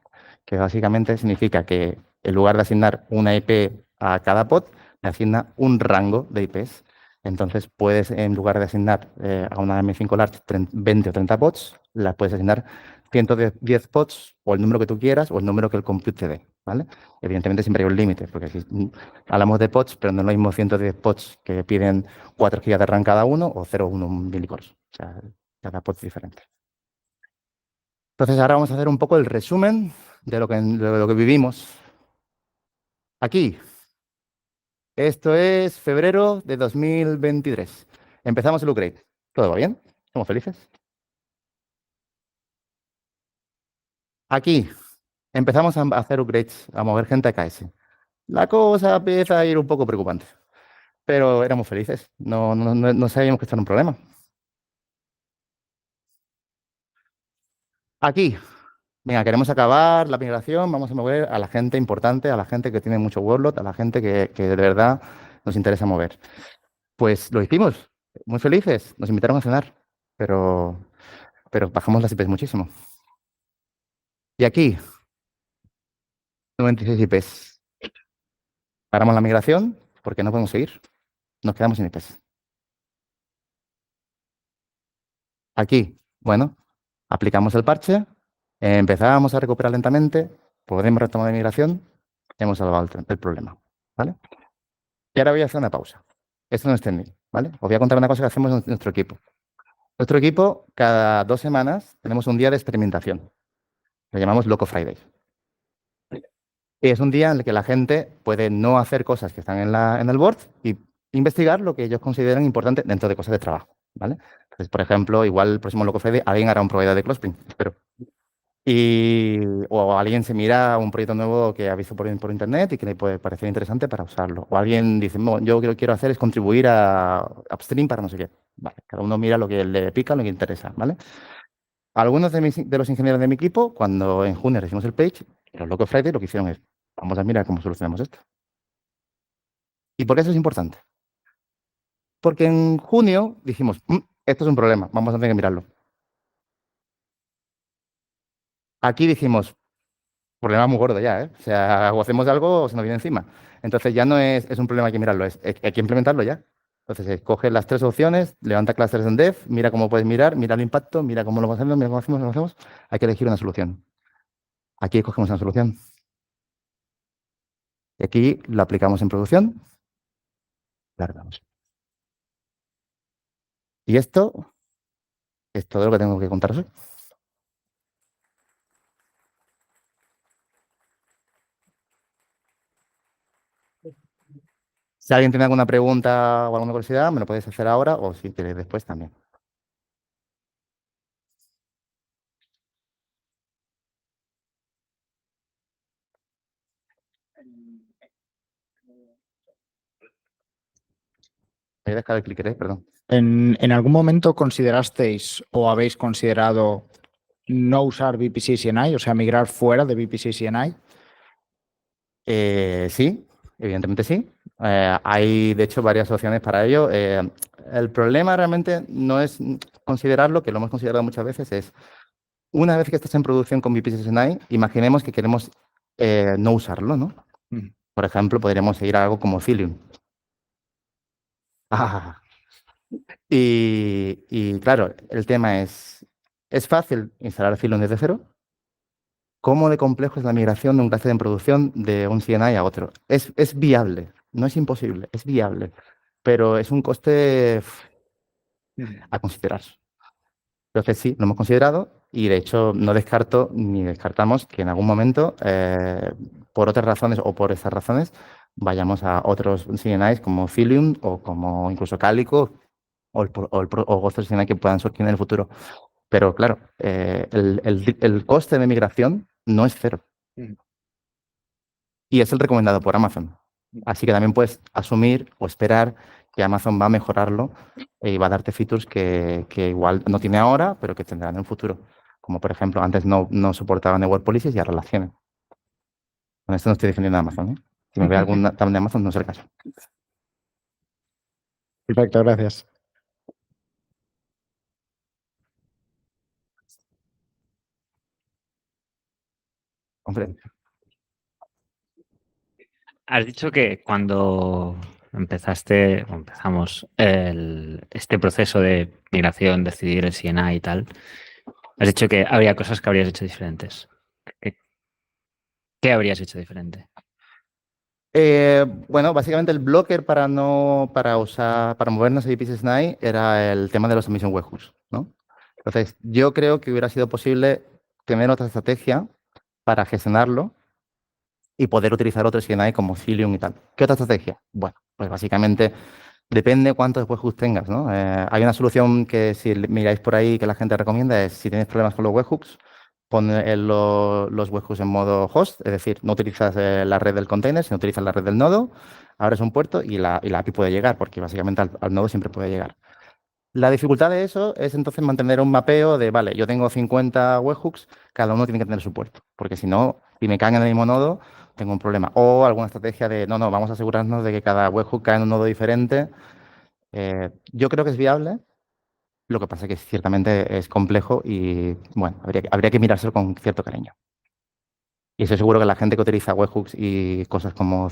que básicamente significa que en lugar de asignar una IP a cada pod, le asigna un rango de IPs. Entonces, puedes, en lugar de asignar a una M5 Large 20 o 30 pods, la puedes asignar 110 pods o el número que tú quieras o el número que el compute te dé, ¿vale? Evidentemente siempre hay un límite, porque si hablamos de pods, pero no es lo mismo 110 pods que piden 4 GB de RAM cada uno o 0,1 milicores. O sea, cada pod es diferente. Entonces, ahora vamos a hacer un poco el resumen de lo que vivimos. Aquí. Esto es febrero de 2023. Empezamos el upgrade. ¿Todo va bien? ¿Estamos felices? Aquí. Empezamos a hacer upgrades, a mover gente a KS. La cosa empieza a ir un poco preocupante. Pero éramos felices. No sabíamos que esto era un problema. Aquí, venga, queremos acabar la migración, vamos a mover a la gente importante, a la gente que tiene mucho workload, a la gente que de verdad nos interesa mover. Pues lo hicimos, muy felices, nos invitaron a cenar, pero bajamos las IPs muchísimo. Y aquí, 96 IPs. Paramos la migración porque no podemos seguir, nos quedamos sin IPs. Aquí, bueno, aplicamos el parche, empezábamos a recuperar lentamente, podemos retomar la migración, hemos salvado el problema, ¿vale? Y ahora voy a hacer una pausa. Esto no es técnico, ¿vale? Os voy a contar una cosa que hacemos en nuestro equipo. Nuestro equipo, cada 2 semanas, tenemos un día de experimentación. Lo llamamos Loco Friday. Y es un día en el que la gente puede no hacer cosas que están en el board y investigar lo que ellos consideran importante dentro de cosas de trabajo, ¿vale? Entonces, por ejemplo, igual el próximo Loco Friday alguien hará un provider de Cloudspring, espero. O alguien se mira un proyecto nuevo que ha visto por internet y que le puede parecer interesante para usarlo. O alguien dice, "No, yo lo que quiero hacer es contribuir a Upstream para no sé qué". Vale, cada uno mira lo que le pica, lo que interesa, ¿vale? Algunos de los ingenieros de mi equipo, cuando en junio recibimos el page, los Loco Friday lo que hicieron es, vamos a mirar cómo solucionamos esto. ¿Y por qué eso es importante? Porque en junio dijimos, esto es un problema, vamos a tener que mirarlo. Aquí dijimos, problema muy gordo ya, ¿eh? O sea, o hacemos algo o se nos viene encima. Entonces ya no es un problema, hay que mirarlo, hay que implementarlo ya. Entonces, coge las 3 opciones, levanta clusters en dev, mira cómo puedes mirar, mira el impacto, mira cómo lo hacemos, mira cómo hacemos, cómo hacemos. Hay que elegir una solución. Aquí cogemos una solución. Y aquí lo aplicamos en producción. Largamos. Y esto es todo lo que tengo que contaros hoy. Si alguien tiene alguna pregunta o alguna curiosidad, me lo podéis hacer ahora o si queréis después también. Voy a dejar el clicker, perdón. ¿En algún momento considerasteis o habéis considerado no usar VPC CNI, o sea, migrar fuera de VPC CNI? Sí, evidentemente sí. Hay, de hecho, varias opciones para ello. El problema realmente no es considerarlo, que lo hemos considerado muchas veces, es una vez que estás en producción con VPC CNI, imaginemos que queremos no usarlo, ¿no? Por ejemplo, podríamos seguir algo como Cilium. Y claro, el tema ¿es fácil instalar Cilium desde cero? ¿Cómo de complejo es la migración de un cluster en producción de un CNI a otro? Es viable, no es imposible, es viable, pero es un coste a considerar. Entonces sí, lo hemos considerado y de hecho no descarto ni descartamos que en algún momento, por otras razones o por esas razones, vayamos a otros CNIs como Cilium o como incluso Calico o otros CNI que puedan surgir en el futuro. Pero claro, el coste de migración no es cero. Y es el recomendado por Amazon. Así que también puedes asumir o esperar que Amazon va a mejorarlo y va a darte features que igual no tiene ahora, pero que tendrá en el futuro. Como por ejemplo, antes no soportaba Network Policies y ahora las tiene. Con esto no estoy defendiendo a Amazon, ¿eh? Si me ve algún tablet de Amazon, no es el caso. Perfecto, gracias. Hombre, Has dicho que cuando empezamos este proceso de migración, decidir el CNI y tal, has dicho que habría cosas que habrías hecho diferentes. ¿Qué habrías hecho diferente? bueno, básicamente el blocker para movernos a VPC CNI era el tema de los submission webhooks, ¿no? Entonces, yo creo que hubiera sido posible tener otra estrategia para gestionarlo y poder utilizar otros CNI como Cilium y tal. ¿Qué otra estrategia? Bueno, pues básicamente depende cuántos webhooks tengas, ¿no? Hay una solución que si miráis por ahí que la gente recomienda es si tienes problemas con los webhooks, pon los webhooks en modo host, es decir, no utilizas la red del container, sino utilizas la red del nodo, abres un puerto y la API puede llegar, porque básicamente al nodo siempre puede llegar. La dificultad de eso es entonces mantener un mapeo de, vale, yo tengo 50 webhooks, cada uno tiene que tener su puerto, porque si no, si me caen en el mismo nodo, tengo un problema. O alguna estrategia de, no, vamos a asegurarnos de que cada webhook cae en un nodo diferente. Yo creo que es viable, lo que pasa es que ciertamente es complejo y, bueno, habría que mirárselo con cierto cariño. Y estoy seguro que la gente que utiliza webhooks y cosas como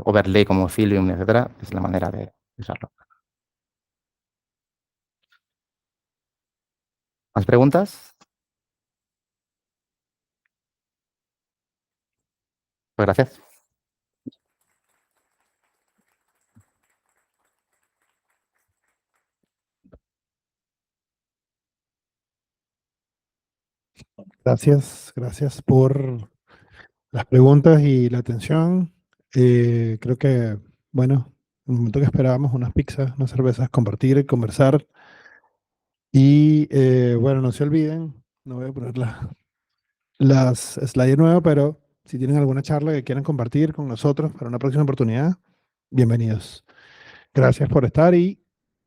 overlay, como Cilium, etcétera, es la manera de usarlo. ¿Más preguntas? Pues gracias. Gracias por las preguntas y la atención. Creo que, bueno, en el momento que esperábamos, unas pizzas, unas cervezas, compartir, conversar. Y bueno, no se olviden, no voy a poner las slides nuevas, pero si tienen alguna charla que quieran compartir con nosotros para una próxima oportunidad, bienvenidos. Gracias por estar y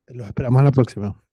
los esperamos en la próxima.